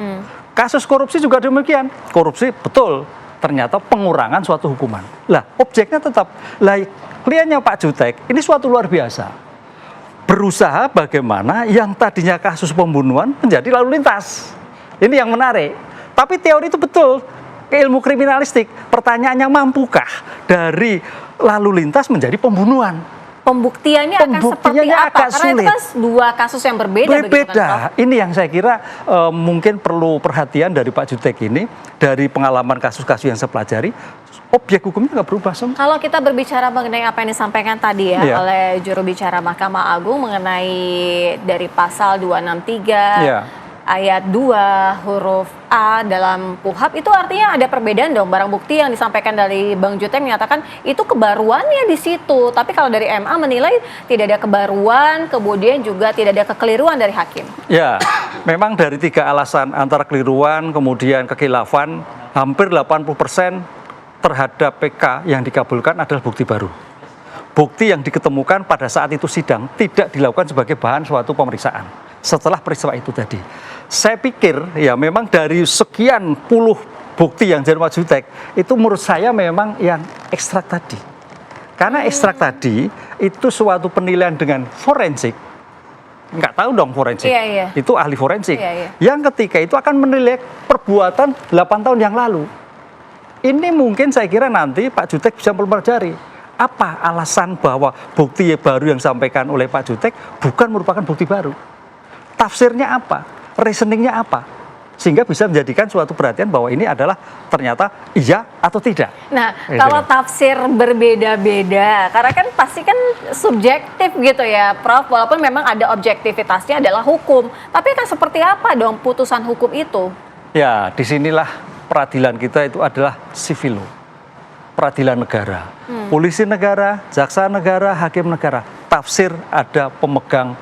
Kasus korupsi juga demikian. Korupsi betul ternyata pengurangan suatu hukuman. Lah, objeknya tetap, lah kliennya Pak Jutek ini suatu luar biasa. Berusaha bagaimana yang tadinya kasus pembunuhan menjadi lalu lintas. Ini yang menarik. Tapi teori itu betul, ke ilmu kriminalistik. Pertanyaannya, mampukah dari lalu lintas menjadi pembunuhan? Pembuktiannya akan seperti apa? Agak Karena sulit. itu kan dua kasus yang berbeda. Begitu kan, Prof? Ini yang saya kira mungkin perlu perhatian dari Pak Jutek ini, dari pengalaman kasus-kasus yang saya pelajari, objek hukumnya nggak berubah semua. Kalau kita berbicara mengenai apa yang disampaikan tadi ya oleh juru bicara Mahkamah Agung mengenai dari pasal 263 ayat 2 huruf A dalam KUHP, itu artinya ada perbedaan dong. Barang bukti yang disampaikan dari Bang Jutek menyatakan itu kebaruannya di situ. Tapi kalau dari MA menilai tidak ada kebaruan, kemudian juga tidak ada kekeliruan dari hakim. Ya, memang dari 3 alasan, antara keliruan, kemudian kekhilafan, hampir 80% terhadap PK yang dikabulkan adalah bukti baru. Bukti yang diketemukan pada saat itu sidang tidak dilakukan sebagai bahan suatu pemeriksaan setelah peristiwa itu tadi. Saya pikir ya memang dari sekian puluh bukti yang jadi Pak Jutek itu menurut saya memang yang ekstrak tadi. Karena ekstrak tadi itu suatu penilaian dengan forensik. Nggak tahu dong forensik. Itu ahli forensik. Yang ketika itu akan menilai perbuatan 8 tahun yang lalu. Ini mungkin saya kira nanti Pak Jutek bisa mempelajari apa alasan bahwa bukti baru yang disampaikan oleh Pak Jutek bukan merupakan bukti baru. Tafsirnya apa? Reasoningnya apa? Sehingga bisa menjadikan suatu perhatian bahwa ini adalah ternyata iya atau tidak. Nah, kalau tafsir berbeda-beda, karena kan pasti kan subjektif gitu ya, Prof. Walaupun memang ada objektivitasnya adalah hukum. Tapi kan seperti apa dong putusan hukum itu? Ya, disinilah peradilan kita itu adalah civil law. Peradilan negara. Polisi negara, jaksa negara, hakim negara. Tafsir ada pemegang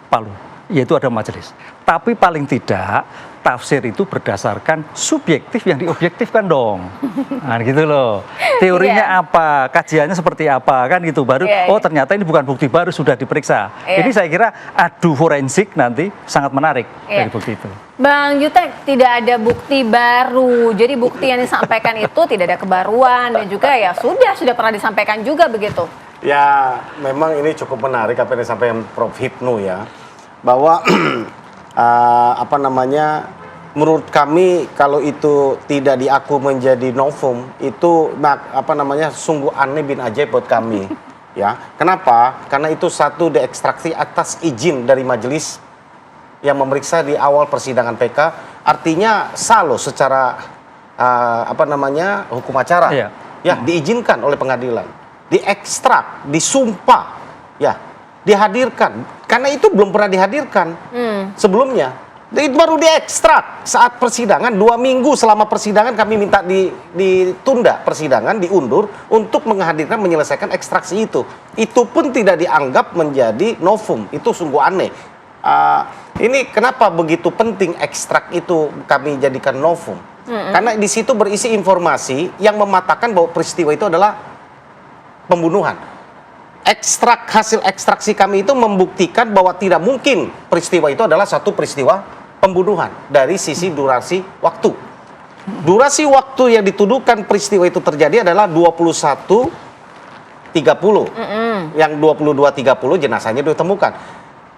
palu, yaitu ada majelis. Tapi paling tidak tafsir itu berdasarkan subjektif yang diobjektifkan dong. Nah gitu loh. Teorinya apa, kajiannya seperti apa kan gitu. Baru oh ternyata ini bukan bukti baru, sudah diperiksa. Ini saya kira adu forensik nanti sangat menarik dari bukti itu. Bang Jutek, tidak ada bukti baru. Jadi bukti yang disampaikan itu tidak ada kebaruan dan juga ya sudah pernah disampaikan juga begitu. Ya, memang ini cukup menarik apa yang disampaikan Prof. Hipnu ya. Bahwa menurut kami kalau itu tidak diaku menjadi novum itu sungguh aneh bin ajaib buat kami ya. Kenapa? Karena itu satu diekstraksi atas izin dari majelis yang memeriksa di awal persidangan PK, artinya sah loh secara hukum acara ya, diizinkan oleh pengadilan, diekstrak, disumpah ya, dihadirkan, karena itu belum pernah dihadirkan sebelumnya. Itu baru diekstrak saat persidangan. 2 minggu selama persidangan kami minta ditunda persidangan, diundur untuk menghadirkan, menyelesaikan ekstraksi itu. Itu pun tidak dianggap menjadi novum. Itu sungguh aneh. Ini kenapa begitu penting ekstrak itu kami jadikan novum? Karena di situ berisi informasi yang mematakan bahwa peristiwa itu adalah pembunuhan. Hasil ekstraksi kami itu membuktikan bahwa tidak mungkin peristiwa itu adalah satu peristiwa pembunuhan dari sisi durasi waktu. Durasi waktu yang dituduhkan peristiwa itu terjadi adalah 21.30. Yang 22.30 jenazahnya ditemukan.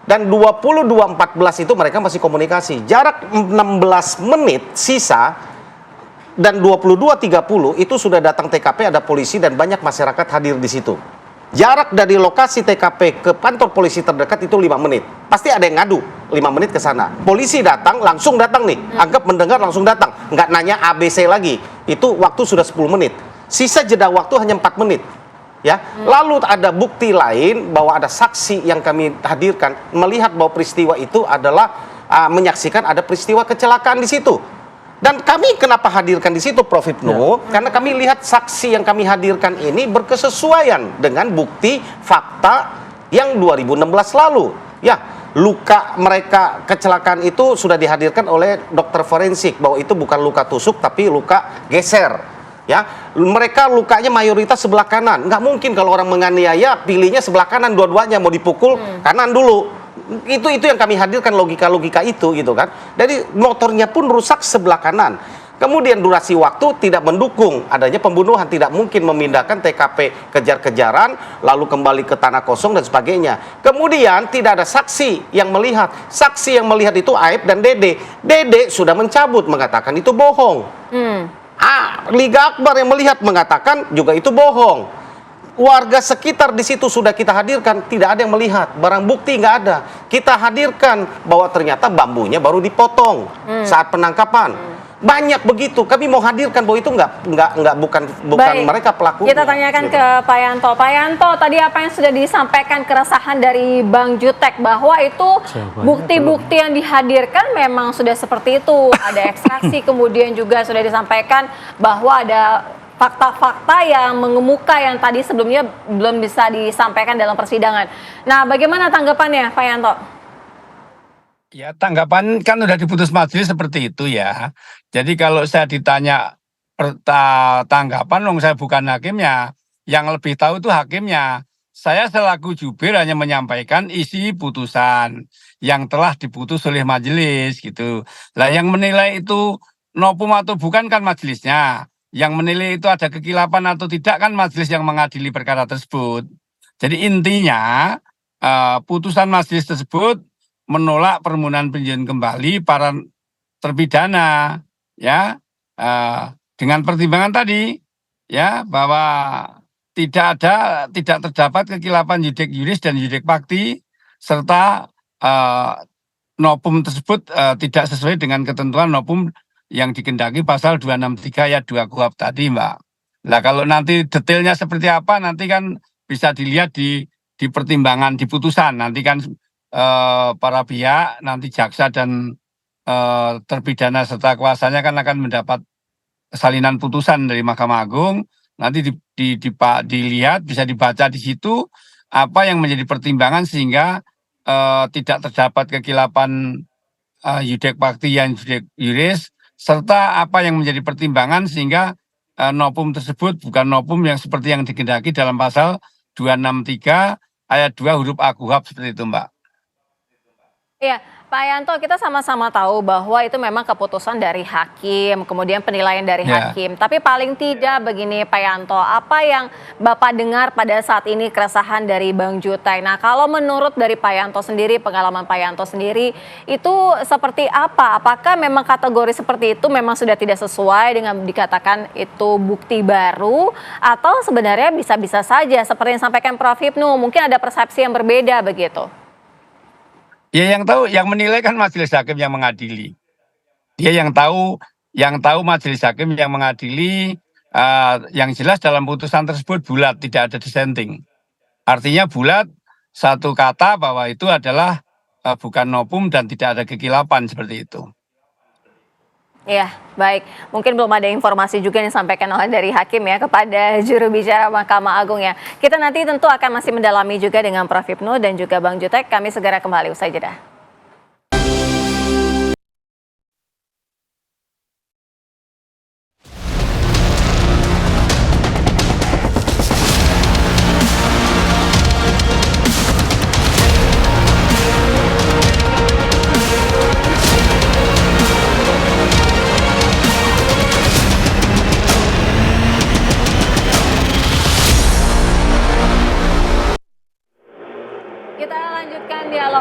Dan 22.14 itu mereka masih komunikasi. Jarak 16 menit sisa dan 22.30 itu sudah datang TKP, ada polisi dan banyak masyarakat hadir di situ. Jarak dari lokasi TKP ke kantor polisi terdekat itu 5 menit. Pasti ada yang ngadu 5 menit ke sana. Polisi datang, langsung datang nih. Anggap mendengar langsung datang. Nggak nanya ABC lagi. Itu waktu sudah 10 menit. Sisa jeda waktu hanya 4 menit. Ya. Lalu ada bukti lain bahwa ada saksi yang kami hadirkan melihat bahwa peristiwa itu adalah menyaksikan ada peristiwa kecelakaan di situ. Dan kami kenapa hadirkan di situ, Prof. Hipnu? Karena kami lihat saksi yang kami hadirkan ini berkesesuaian dengan bukti fakta yang 2016 lalu. Ya, luka mereka kecelakaan itu sudah dihadirkan oleh dokter forensik bahwa itu bukan luka tusuk tapi luka geser. Ya, mereka lukanya mayoritas sebelah kanan. Nggak mungkin kalau orang menganiaya pilihnya sebelah kanan dua-duanya, mau dipukul kanan dulu. Itu yang kami hadirkan, logika-logika itu gitu kan. Jadi motornya pun rusak sebelah kanan. Kemudian durasi waktu tidak mendukung adanya pembunuhan, tidak mungkin memindahkan TKP kejar-kejaran lalu kembali ke tanah kosong dan sebagainya. Kemudian tidak ada saksi yang melihat. Saksi yang melihat itu Aib dan Dede. Dede sudah mencabut mengatakan itu bohong. Liga Akbar yang melihat mengatakan juga itu bohong. Warga sekitar di situ sudah kita hadirkan, tidak ada yang melihat, barang bukti nggak ada. Kita hadirkan bahwa ternyata bambunya baru dipotong saat penangkapan. Banyak begitu. Kami mau hadirkan bahwa itu bukan Baik. mereka pelakunya. Kita tanyakan ke Pak Yanto. Pak Yanto, tadi apa yang sudah disampaikan keresahan dari Bang Jutek bahwa itu bukti-bukti yang dihadirkan memang sudah seperti itu. Ada ekstraksi, kemudian juga sudah disampaikan bahwa ada fakta-fakta yang mengemuka yang tadi sebelumnya belum bisa disampaikan dalam persidangan. Nah, bagaimana tanggapannya, Pak Yanto? Ya, tanggapan kan udah diputus majelis seperti itu ya. Jadi kalau saya ditanya tanggapan, saya bukan hakimnya. Yang lebih tahu itu hakimnya. Saya selaku jubir hanya menyampaikan isi putusan yang telah diputus oleh majelis gitu. Lah yang menilai itu nopum atau bukan kan majelisnya. Yang menilai itu ada kekilapan atau tidak kan majelis yang mengadili perkara tersebut. Jadi intinya putusan majelis tersebut menolak permohonan peninjauan kembali para terpidana ya dengan pertimbangan tadi ya bahwa tidak terdapat kekilapan yudek yuris dan yudek fakti serta nopum tersebut tidak sesuai dengan ketentuan nopum yang dikendaki pasal 263 ayat 2 KUHP tadi, Mbak. Nah, kalau nanti detailnya seperti apa nanti kan bisa dilihat di pertimbangan di putusan. Nanti kan para pihak, nanti jaksa dan terpidana serta kuasanya kan akan mendapat salinan putusan dari Mahkamah Agung. Nanti dilihat, bisa dibaca di situ apa yang menjadi pertimbangan sehingga tidak terdapat kekilapan yudek fakti yang yudek yuris, serta apa yang menjadi pertimbangan sehingga nopum tersebut bukan nopum yang seperti yang dikehendaki dalam pasal 263 ayat 2 huruf A KUHP seperti itu, Mbak. Ya, Pak Yanto, kita sama-sama tahu bahwa itu memang keputusan dari hakim, kemudian penilaian dari hakim. Tapi paling tidak begini Pak Yanto, apa yang Bapak dengar pada saat ini keresahan dari Bang Jutek? Nah, kalau menurut dari Pak Yanto sendiri, pengalaman Pak Yanto sendiri, itu seperti apa? Apakah memang kategori seperti itu memang sudah tidak sesuai dengan dikatakan itu bukti baru? Atau sebenarnya bisa-bisa saja, seperti yang disampaikan Prof. Hipnu, mungkin ada persepsi yang berbeda begitu? Ya yang tahu, yang menilai kan majelis hakim yang mengadili. Dia yang tahu majelis hakim yang mengadili, yang jelas dalam putusan tersebut bulat, tidak ada dissenting. Artinya bulat, satu kata bahwa itu adalah bukan nopum dan tidak ada kekilapan seperti itu. Ya, baik. Mungkin belum ada informasi juga yang disampaikan oleh dari hakim ya kepada juru bicara Mahkamah Agung ya. Kita nanti tentu akan masih mendalami juga dengan Prof. Hipnu dan juga Bang Jutek. Kami segera kembali usai jeda.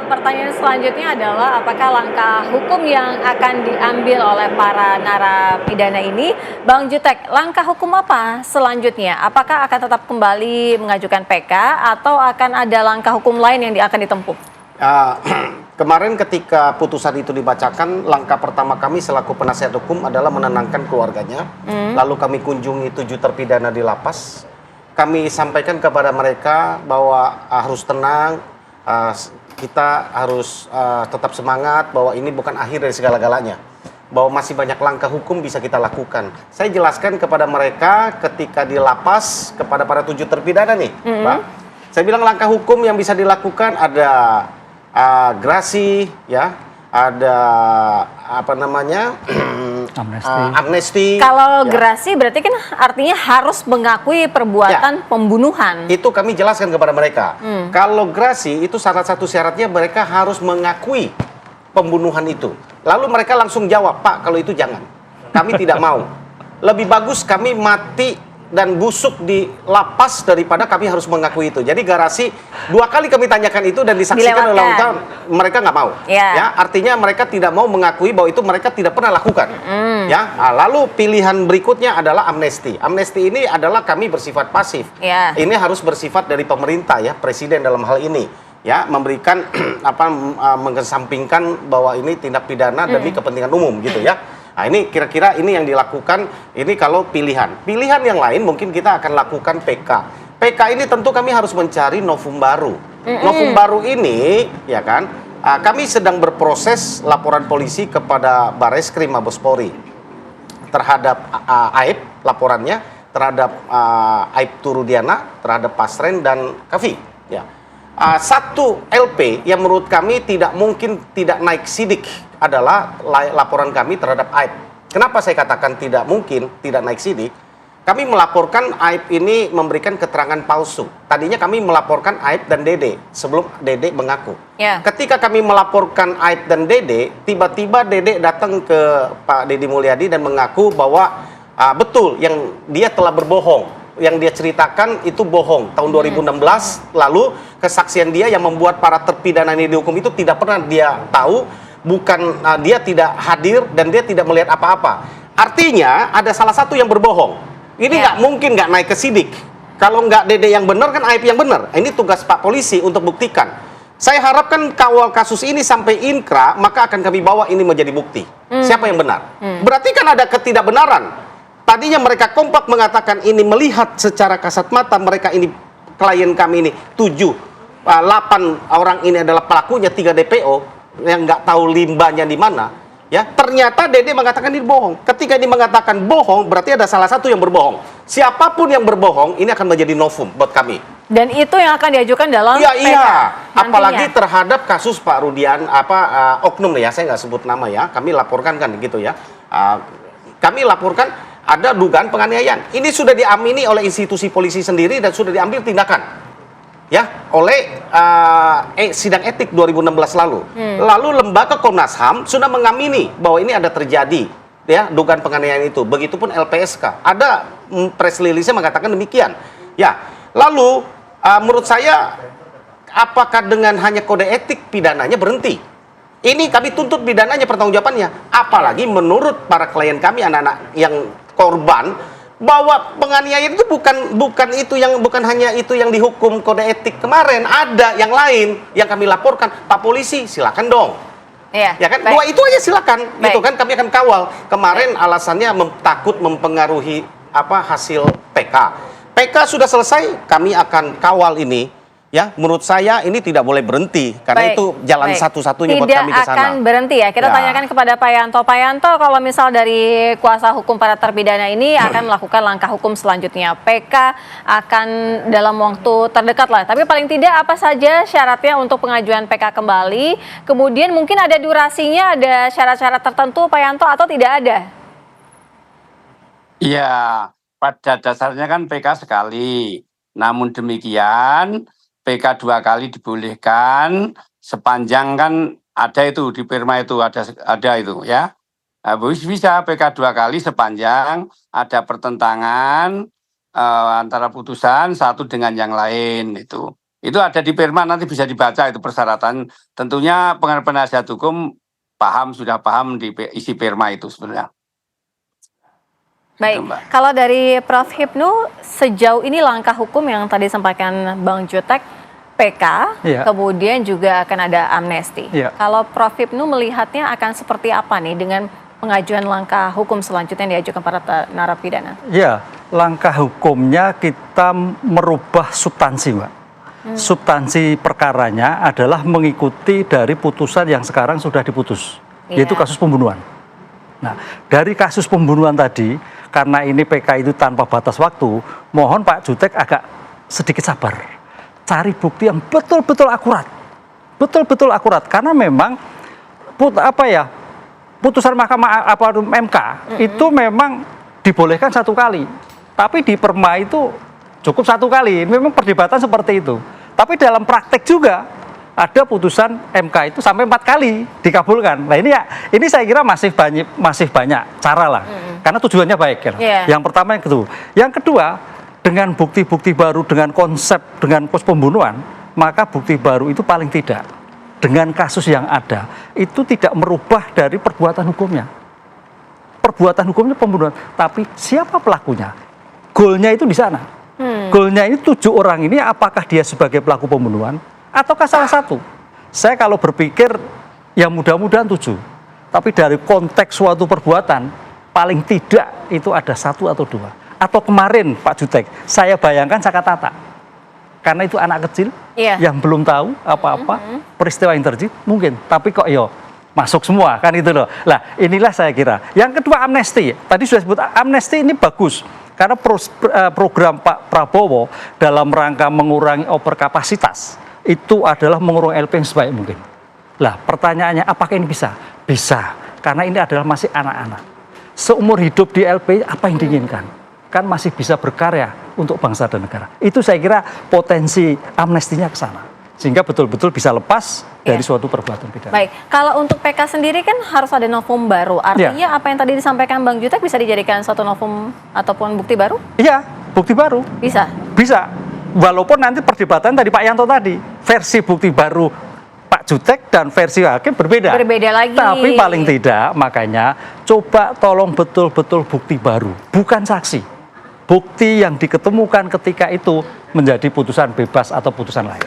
Pertanyaan selanjutnya adalah apakah langkah hukum yang akan diambil oleh para narapidana ini, Bang Jutek, langkah hukum apa selanjutnya? Apakah akan tetap kembali mengajukan PK atau akan ada langkah hukum lain yang akan ditempuh? Kemarin ketika putusan itu dibacakan, langkah pertama kami selaku penasihat hukum adalah menenangkan keluarganya. Lalu kami kunjungi 7 terpidana di lapas. Kami sampaikan kepada mereka bahwa harus tenang, kita harus tetap semangat bahwa ini bukan akhir dari segala-galanya. Bahwa masih banyak langkah hukum bisa kita lakukan. Saya jelaskan kepada mereka ketika di lapas kepada para 7 terpidana nih, Pak. Saya bilang langkah hukum yang bisa dilakukan ada grasi, ya, ada apa namanya amnesti. Kalau gerasi berarti kan artinya harus mengakui perbuatan pembunuhan. Itu kami jelaskan kepada mereka. Kalau gerasi itu salah satu syaratnya mereka harus mengakui pembunuhan itu. Lalu mereka langsung jawab, Pak, kalau itu jangan. kami tidak mau. Lebih bagus kami mati dan busuk di lapas daripada kami harus mengakui itu. Jadi garasi 2 kali kami tanyakan itu dan disaksikan oleh orang, mereka nggak mau. Ya, artinya mereka tidak mau mengakui bahwa itu mereka tidak pernah lakukan. Ya, lalu pilihan berikutnya adalah amnesti. Amnesti ini adalah kami bersifat pasif. Ini harus bersifat dari pemerintah ya, presiden dalam hal ini. Ya, memberikan mengesampingkan bahwa ini tindak pidana demi kepentingan umum gitu ya. Nah, ini kira-kira ini yang dilakukan, ini kalau pilihan. Pilihan yang lain mungkin kita akan lakukan PK. PK ini tentu kami harus mencari novum baru. Novum baru ini, ya kan, kami sedang berproses laporan polisi kepada Bareskrim Mabes Polri terhadap Aib, laporannya, terhadap Aib Turudiana, terhadap Pasren dan Kavi. Ya. Satu LP yang menurut kami tidak mungkin tidak naik sidik adalah laporan kami terhadap Aib. Kenapa saya katakan tidak mungkin tidak naik sidik? Kami melaporkan Aib ini memberikan keterangan palsu. Tadinya kami melaporkan Aib dan Dede sebelum Dede mengaku. Ketika kami melaporkan Aib dan Dede, tiba-tiba Dede datang ke Pak Deddy Mulyadi dan mengaku bahwa betul yang dia telah berbohong. Yang dia ceritakan itu bohong. Tahun 2016 lalu kesaksian dia yang membuat para terpidana ini dihukum itu tidak pernah dia tahu, bukan dia tidak hadir dan dia tidak melihat apa-apa. Artinya ada salah satu yang berbohong. Ini nggak mungkin nggak naik ke sidik. Kalau nggak Dede yang benar kan Aib yang benar. Ini tugas Pak Polisi untuk buktikan. Saya harapkan kawal kasus ini sampai inkrah, maka akan kami bawa ini menjadi bukti. Siapa yang benar? Berarti kan ada ketidakbenaran. Tadinya mereka kompak mengatakan ini melihat secara kasat mata mereka ini klien kami ini 8 orang ini adalah pelakunya, 3 DPO yang nggak tahu limbahnya di mana. Ya, ternyata Dede mengatakan ini bohong. Ketika ini mengatakan bohong, berarti ada salah satu yang berbohong. Siapapun yang berbohong ini akan menjadi novum buat kami. Dan itu yang akan diajukan dalam PK. Iya. Apalagi terhadap kasus Pak Rudian oknum ya, saya nggak sebut nama ya. Kami laporkan kan gitu ya. Kami laporkan ada dugaan penganiayaan. Ini sudah diamini oleh institusi polisi sendiri dan sudah diambil tindakan. Ya, oleh sidang etik 2016 lalu. Lalu lembaga Komnas HAM sudah mengamini bahwa ini ada terjadi ya dugaan penganiayaan itu. Begitupun LPSK. Ada press release-nya mengatakan demikian. Ya. Lalu menurut saya apakah dengan hanya kode etik pidananya berhenti? Ini kami tuntut pidananya, pertanggungjawabannya. Apalagi menurut para klien kami anak-anak yang korban bahwa penganiayaan itu bukan hanya itu yang dihukum kode etik kemarin, ada yang lain yang kami laporkan. Pak Polisi silakan dong. Ya kan, 2 itu aja silakan. Gitu kan kami akan kawal. Kemarin alasannya takut mempengaruhi hasil PK. PK sudah selesai, kami akan kawal ini. Ya, menurut saya ini tidak boleh berhenti karena itu jalan satu-satunya buat kami ke sana. Tidak akan berhenti ya. Kita tanyakan kepada Pak Yanto. Pak Yanto, kalau misal dari kuasa hukum para terpidana ini akan melakukan langkah hukum selanjutnya, PK akan dalam waktu terdekat lah. Tapi paling tidak apa saja syaratnya untuk pengajuan PK kembali? Kemudian mungkin ada durasinya, ada syarat-syarat tertentu Pak Yanto atau tidak ada? Iya, pada dasarnya kan PK sekali. Namun demikian PK 2 kali dibolehkan sepanjang kan ada itu di Perma itu ada itu ya. Bisa PK 2 kali sepanjang ada pertentangan antara putusan satu dengan yang lain itu. Itu ada di Perma, nanti bisa dibaca itu persyaratan. Tentunya penasihat hukum sudah paham di isi Perma itu sebenarnya. Baik, kalau dari Prof. Hipnu, sejauh ini langkah hukum yang tadi sampaikan Bang Jutek, PK, kemudian juga akan ada amnesti. Kalau Prof. Hipnu melihatnya akan seperti apa nih dengan pengajuan langkah hukum selanjutnya yang diajukan para narapidana? Ya, langkah hukumnya kita merubah substansi, Mbak. Substansi perkaranya adalah mengikuti dari putusan yang sekarang sudah diputus, yaitu kasus pembunuhan. Nah, dari kasus pembunuhan tadi, karena ini PK itu tanpa batas waktu, mohon Pak Jutek agak sedikit sabar. Cari bukti yang betul-betul akurat. Betul-betul akurat. Karena memang, putusan Mahkamah MK itu memang dibolehkan 1 kali. Tapi di Perma itu cukup 1 kali. Memang perdebatan seperti itu. Tapi dalam praktek juga, ada putusan MK itu sampai 4 kali dikabulkan. Nah ini saya kira masih banyak cara lah. karena tujuannya baik. Ya. Yang pertama yang kedua. Yang kedua, dengan bukti-bukti baru, dengan konsep, dengan pembunuhan, maka bukti baru itu paling tidak dengan kasus yang ada itu tidak merubah dari perbuatan hukumnya. Perbuatan hukumnya pembunuhan, tapi siapa pelakunya? Goalnya itu di sana. Goalnya ini 7 orang ini apakah dia sebagai pelaku pembunuhan ataukah salah satu? Saya kalau berpikir ya mudah-mudahan 7. Tapi dari konteks suatu perbuatan paling tidak itu ada 1 atau 2. Atau kemarin Pak Jutek, saya bayangkan Saka Tata. Karena itu anak kecil yang belum tahu apa-apa peristiwa yang terjadi mungkin, tapi kok masuk semua kan itu loh. Lah inilah saya kira. Yang kedua amnesti. Tadi sudah sebut amnesti ini bagus karena program Pak Prabowo dalam rangka mengurangi overkapasitas itu adalah mengurangi LP yang sebaik mungkin. Lah pertanyaannya apakah ini bisa? Bisa, karena ini adalah masih anak-anak. Seumur hidup di LP apa yang diinginkan? Kan masih bisa berkarya untuk bangsa dan negara. Itu saya kira potensi amnestinya ke sana. Sehingga betul-betul bisa lepas dari suatu perbuatan pidana. Baik, kalau untuk PK sendiri kan harus ada novum baru. Artinya apa yang tadi disampaikan Bang Jutek bisa dijadikan satu novum ataupun bukti baru? Iya, bukti baru. Bisa? Bisa. Walaupun nanti perdebatan tadi Pak Yanto tadi, versi bukti baru Pak Jutek dan versi hakim berbeda. Berbeda lagi. Tapi paling tidak makanya coba tolong betul-betul bukti baru, bukan saksi. Bukti yang diketemukan ketika itu menjadi putusan bebas atau putusan lain.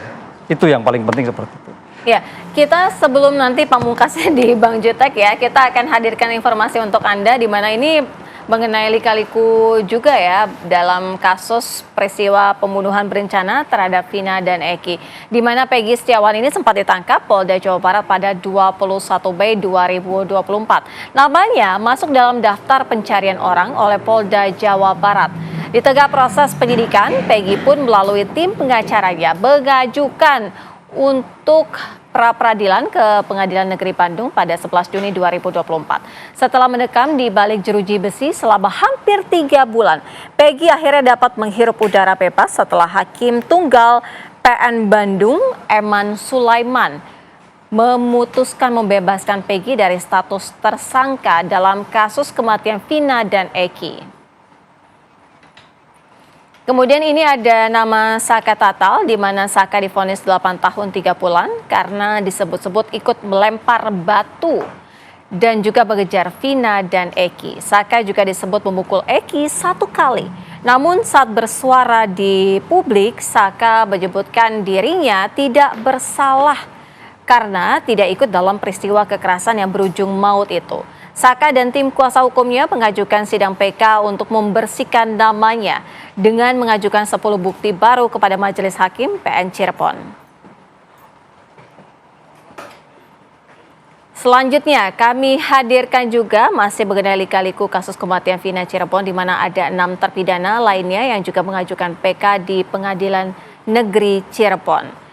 Itu yang paling penting seperti itu. Ya, kita sebelum nanti pamungkasnya di Bang Jutek ya, kita akan hadirkan informasi untuk Anda di mana ini mengenai lika-liku juga ya dalam kasus peristiwa pembunuhan berencana terhadap Vina dan Eki. Di mana Peggy Setiawan ini sempat ditangkap Polda Jawa Barat pada 21 Mei 2024. Namanya masuk dalam daftar pencarian orang oleh Polda Jawa Barat. Di tengah proses penyidikan, Peggy pun melalui tim pengacaranya mengajukan untuk pra-peradilan ke Pengadilan Negeri Bandung pada 11 Juni 2024. Setelah mendekam di balik jeruji besi selama hampir 3 bulan, Peggy akhirnya dapat menghirup udara bebas setelah Hakim Tunggal PN Bandung, Eman Sulaiman, memutuskan membebaskan Peggy dari status tersangka dalam kasus kematian Vina dan Eki. Kemudian ini ada nama Saka Tatal, di mana Saka divonis 8 tahun 3 bulan karena disebut-sebut ikut melempar batu dan juga mengejar Vina dan Eki. Saka juga disebut memukul Eki 1 kali. Namun saat bersuara di publik, Saka menyebutkan dirinya tidak bersalah karena tidak ikut dalam peristiwa kekerasan yang berujung maut itu. Saka dan tim kuasa hukumnya mengajukan sidang PK untuk membersihkan namanya dengan mengajukan 10 bukti baru kepada Majelis Hakim PN Cirebon. Selanjutnya kami hadirkan juga masih mengenai lika-liku kasus kematian Vina Cirebon di mana ada 6 terpidana lainnya yang juga mengajukan PK di Pengadilan Negeri Cirebon.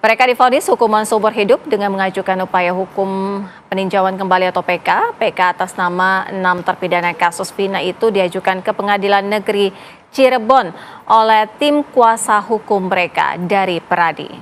Mereka divonis hukuman seumur hidup dengan mengajukan upaya hukum peninjauan kembali atau PK. PK atas nama 6 terpidana kasus Vina itu diajukan ke Pengadilan Negeri Cirebon oleh tim kuasa hukum mereka dari Peradi.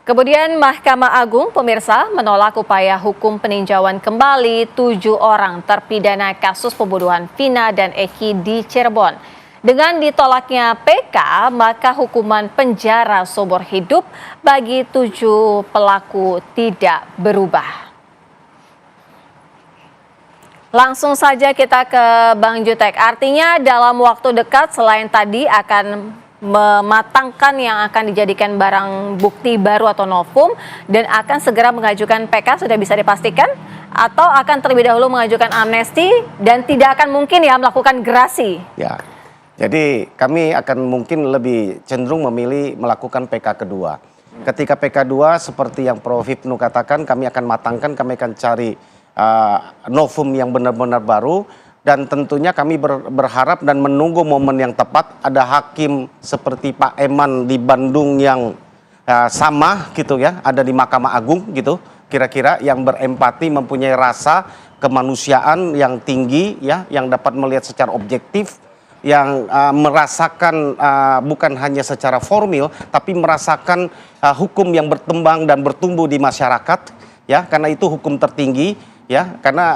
Kemudian Mahkamah Agung pemirsa menolak upaya hukum peninjauan kembali 7 orang terpidana kasus pembunuhan Vina dan Eki di Cirebon. Dengan ditolaknya PK, maka hukuman penjara seumur hidup bagi 7 pelaku tidak berubah. Langsung saja kita ke Bang Jutek. Artinya dalam waktu dekat selain tadi akan mematangkan yang akan dijadikan barang bukti baru atau novum dan akan segera mengajukan PK sudah bisa dipastikan? Atau akan terlebih dahulu mengajukan amnesti dan tidak akan mungkin ya melakukan gerasi? Ya. Jadi kami akan mungkin lebih cenderung memilih melakukan PK kedua. Ketika PK 2 seperti yang Prof. Hipnu katakan, kami akan matangkan, kami akan cari novum yang benar-benar baru. Dan tentunya kami berharap dan menunggu momen yang tepat ada hakim seperti Pak Eman di Bandung yang sama gitu ya, ada di Mahkamah Agung gitu, kira-kira yang berempati, mempunyai rasa kemanusiaan yang tinggi ya, yang dapat melihat secara objektif, yang merasakan bukan hanya secara formil, tapi merasakan hukum yang berkembang dan bertumbuh di masyarakat, ya, karena itu hukum tertinggi, ya, karena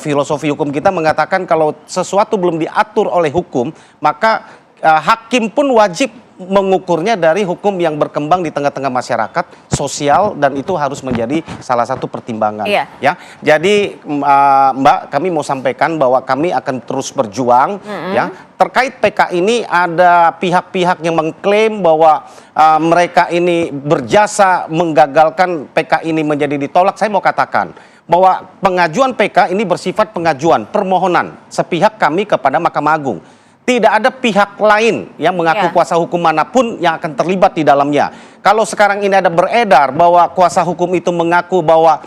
filosofi hukum kita mengatakan kalau sesuatu belum diatur oleh hukum, maka hakim pun wajib mengukurnya dari hukum yang berkembang di tengah-tengah masyarakat sosial, dan itu harus menjadi salah satu pertimbangan. Iya. Ya, jadi Mbak, kami mau sampaikan bahwa kami akan terus berjuang. Ya, terkait PK ini ada pihak-pihak yang mengklaim bahwa mereka ini berjasa menggagalkan PK ini menjadi ditolak. Saya mau katakan bahwa pengajuan PK ini bersifat pengajuan permohonan sepihak kami kepada Mahkamah Agung. Tidak ada pihak lain yang mengaku kuasa hukum manapun yang akan terlibat di dalamnya. Kalau sekarang ini ada beredar bahwa kuasa hukum itu mengaku bahwa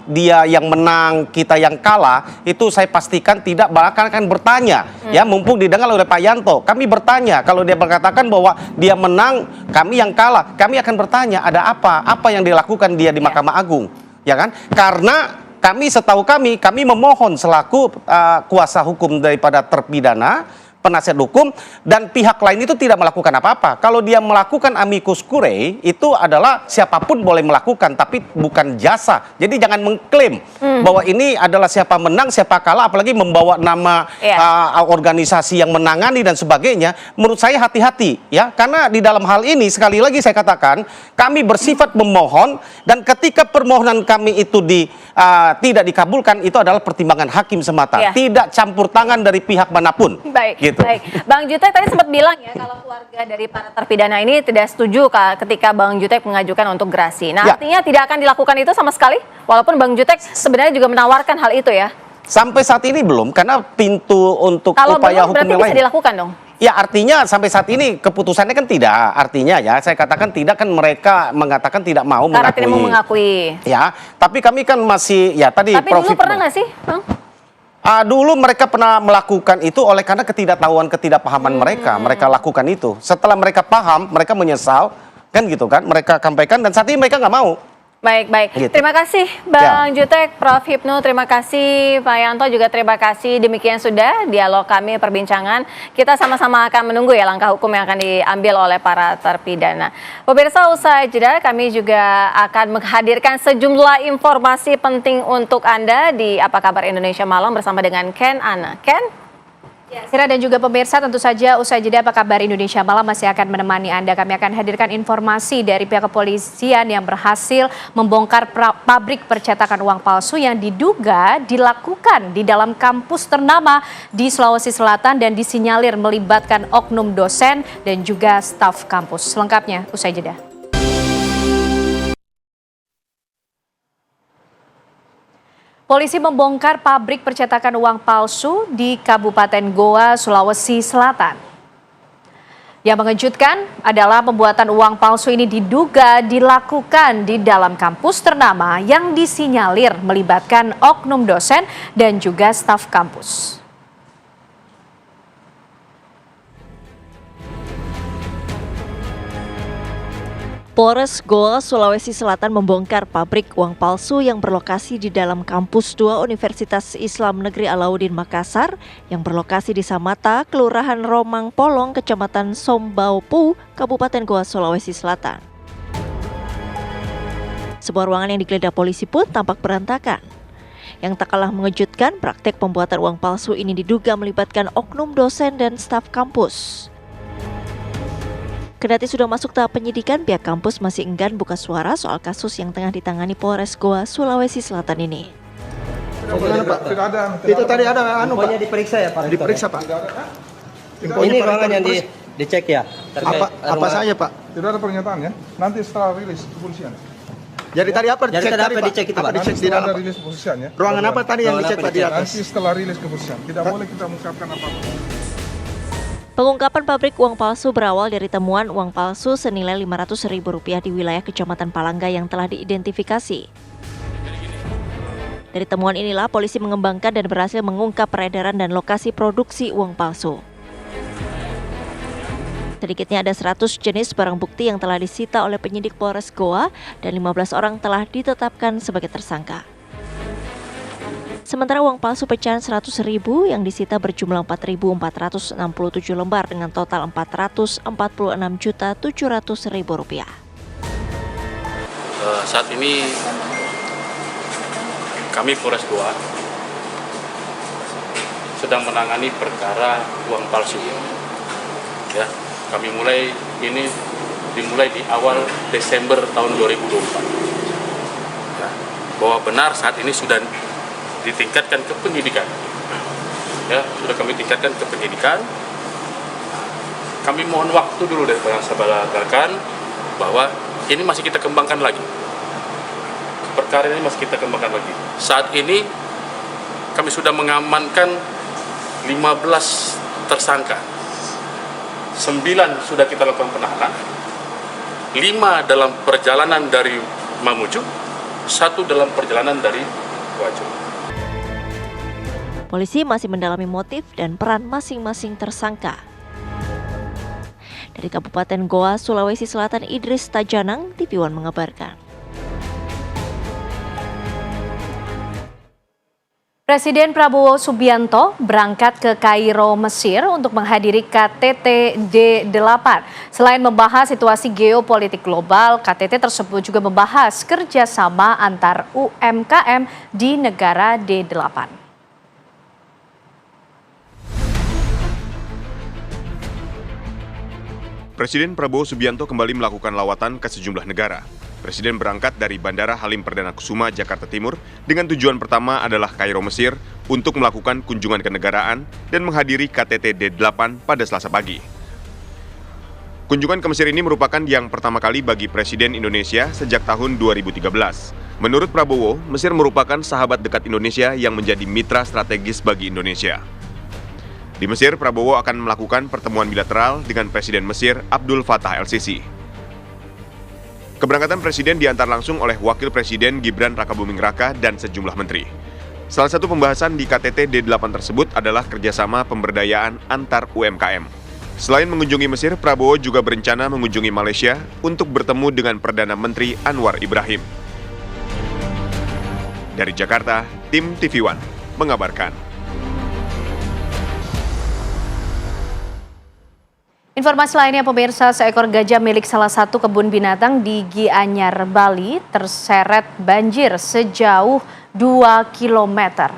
dia yang menang, kita yang kalah, itu saya pastikan tidak, bahkan akan bertanya. Ya, mumpung didengar oleh Pak Yanto, kami bertanya, kalau dia berkatakan bahwa dia menang, kami yang kalah, kami akan bertanya ada apa? Apa yang dilakukan dia di Mahkamah Agung? Ya kan? Karena setahu kami memohon selaku kuasa hukum daripada terpidana, penasihat hukum, dan pihak lain itu tidak melakukan apa-apa. Kalau dia melakukan amicus curiae, itu adalah siapapun boleh melakukan, tapi bukan jasa. Jadi jangan mengklaim bahwa ini adalah siapa menang, siapa kalah, apalagi membawa nama organisasi yang menangani dan sebagainya. Menurut saya hati-hati, ya, karena di dalam hal ini sekali lagi saya katakan, kami bersifat memohon, dan ketika permohonan kami itu tidak dikabulkan, itu adalah pertimbangan hakim semata, tidak campur tangan dari pihak manapun. Baik. Gitu. Baik, Bang Jutek tadi sempat bilang ya kalau keluarga dari para terpidana ini tidak setuju ketika Bang Jutek mengajukan untuk gerasi. Nah, artinya tidak akan dilakukan itu sama sekali, walaupun Bang Jutek sebenarnya juga menawarkan hal itu ya. Sampai saat ini belum, karena pintu untuk kalau upaya belum, hukum berarti yang bisa lain. dilakukan dong. Ya, artinya sampai saat ini keputusannya kan tidak. Artinya ya, saya katakan tidak, kan mereka mengatakan tidak mau Karena mengakui. tidak mau mengakui. Ya, tapi kami kan masih, ya tadi. Tapi dulu pernah nggak sih, Bang? Dulu mereka pernah melakukan itu oleh karena ketidaktahuan, ketidakpahaman mereka lakukan itu. Setelah mereka paham, mereka menyesal, kan gitu kan, mereka sampaikan, dan saat ini mereka nggak mau. Baik, baik. Gitu. Terima kasih Bang Jutek, Prof. Hipnu, terima kasih Pak Yanto, juga terima kasih. Demikian sudah dialog kami, perbincangan. Kita sama-sama akan menunggu ya langkah hukum yang akan diambil oleh para terpidana. Pemirsa, usai jeda kami juga akan menghadirkan sejumlah informasi penting untuk Anda di Apa Kabar Indonesia Malam bersama dengan Ken Ana. Ken? Ya, Sira dan juga pemirsa, tentu saja usai jeda Apa Kabar Indonesia Malam masih akan menemani Anda. Kami akan hadirkan informasi dari pihak kepolisian yang berhasil membongkar pabrik percetakan uang palsu yang diduga dilakukan di dalam kampus ternama di Sulawesi Selatan dan disinyalir melibatkan oknum dosen dan juga staf kampus. Lengkapnya usai jeda. Polisi membongkar pabrik percetakan uang palsu di Kabupaten Goa, Sulawesi Selatan. Yang mengejutkan adalah pembuatan uang palsu ini diduga dilakukan di dalam kampus ternama yang disinyalir melibatkan oknum dosen dan juga staf kampus. Polres Goa, Sulawesi Selatan membongkar pabrik uang palsu yang berlokasi di dalam kampus 2 Universitas Islam Negeri Alauddin Makassar yang berlokasi di Samata, Kelurahan Romang Polong, Kecamatan Sombaupu, Kabupaten Goa, Sulawesi Selatan. Sebuah ruangan yang digeledah polisi pun tampak berantakan. Yang tak kalah mengejutkan, praktek pembuatan uang palsu ini diduga melibatkan oknum dosen dan staf kampus. Kendati sudah masuk tahap penyidikan, pihak kampus masih enggan buka suara soal kasus yang tengah ditangani Polres Goa, Sulawesi Selatan ini. Bagaimana Pak? Tidak ada. Itu tadi ada Pak. Diperiksa ya Pak? Diperiksa Pak. Ini ruangan yang dicek ya? Apa saja Pak? Tidak ada pernyataan ya? Nanti setelah rilis kepolisian. Jadi tadi apa dicek tadi Pak? Dicek itu Pak? Dicek di dalam rilis kepolisian ya? Ruangan apa tadi yang dicek Pak di atas? Nanti setelah rilis kepolisian. Tidak boleh kita mengungkapkan apa-apa. Pengungkapan pabrik uang palsu berawal dari temuan uang palsu senilai Rp500.000 di wilayah Kecamatan Palangga yang telah diidentifikasi. Dari temuan inilah polisi mengembangkan dan berhasil mengungkap peredaran dan lokasi produksi uang palsu. Sedikitnya ada 100 jenis barang bukti yang telah disita oleh penyidik Polres Goa dan 15 orang telah ditetapkan sebagai tersangka. Sementara uang palsu pecahan Rp100.000 yang disita berjumlah 4.467 lembar dengan total Rp446.700.000. Saat ini kami Polres Goa sedang menangani perkara uang palsu. Ya, kami dimulai di awal Desember tahun 2024. Ya, bahwa benar saat ini sudah ditingkatkan ke penyidikan. Ya, sudah kami tingkatkan ke penyidikan. Kami mohon waktu dulu dari sahabat rekan bahwa ini masih kita kembangkan lagi. Perkara ini masih kita kembangkan lagi. Saat ini kami sudah mengamankan 15 tersangka. 9 sudah kita lakukan penahanan. 5 dalam perjalanan dari Mamuju, 1 dalam perjalanan dari Wajo. Polisi masih mendalami motif dan peran masing-masing tersangka. Dari Kabupaten Goa, Sulawesi Selatan, Idris Tajanang, TV One mengabarkan. Presiden Prabowo Subianto berangkat ke Kairo, Mesir untuk menghadiri KTT D8. Selain membahas situasi geopolitik global, KTT tersebut juga membahas kerjasama antar UMKM di negara D8. Presiden Prabowo Subianto kembali melakukan lawatan ke sejumlah negara. Presiden berangkat dari Bandara Halim Perdana Kusuma, Jakarta Timur, dengan tujuan pertama adalah Kairo, Mesir, untuk melakukan kunjungan kenegaraan dan menghadiri KTT D8 pada Selasa pagi. Kunjungan ke Mesir ini merupakan yang pertama kali bagi Presiden Indonesia sejak tahun 2013. Menurut Prabowo, Mesir merupakan sahabat dekat Indonesia yang menjadi mitra strategis bagi Indonesia. Di Mesir, Prabowo akan melakukan pertemuan bilateral dengan Presiden Mesir Abdul Fattah el-Sisi. Keberangkatan Presiden diantar langsung oleh Wakil Presiden Gibran Rakabuming Raka dan sejumlah menteri. Salah satu pembahasan di KTT D8 tersebut adalah kerjasama pemberdayaan antar UMKM. Selain mengunjungi Mesir, Prabowo juga berencana mengunjungi Malaysia untuk bertemu dengan Perdana Menteri Anwar Ibrahim. Dari Jakarta, tim TV One mengabarkan. Informasi lainnya, pemirsa, seekor gajah milik salah satu kebun binatang di Gianyar, Bali terseret banjir sejauh 2 km.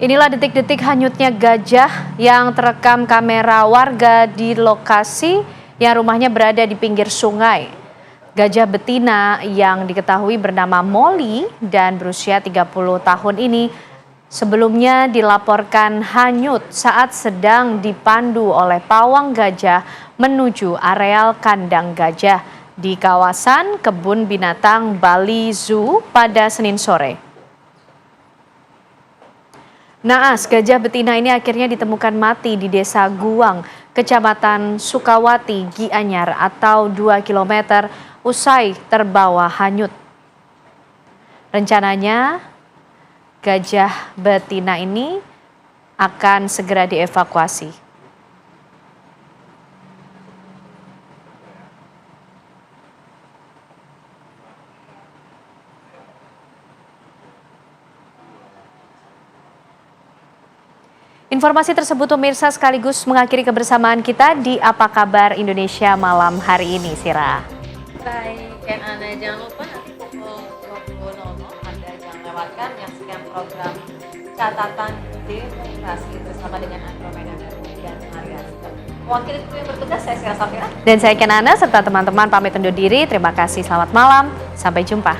Inilah detik-detik hanyutnya gajah yang terekam kamera warga di lokasi yang rumahnya berada di pinggir sungai. Gajah betina yang diketahui bernama Molly dan berusia 30 tahun ini sebelumnya dilaporkan hanyut saat sedang dipandu oleh pawang gajah menuju areal kandang gajah di kawasan Kebun Binatang Bali Zoo pada Senin sore. Naas gajah betina ini akhirnya ditemukan mati di Desa Guang, Kecamatan Sukawati, Gianyar atau 2 km usai terbawa hanyut. Rencananya gajah betina ini akan segera dievakuasi. Informasi tersebut pemirsa sekaligus mengakhiri kebersamaan kita di Apa Kabar Indonesia malam hari ini, Sira. Baik, dan Anda jangan lupa nanti pukul 20.00 Anda jangan lewatkan menyaksikan program Catatan Demokrasi bersama dengan Andromeda dan Maria. Mewakili kru yang bertugas, saya Sira Safira. Dan saya Kenana serta teman-teman pamit undur diri. Terima kasih, selamat malam, sampai jumpa.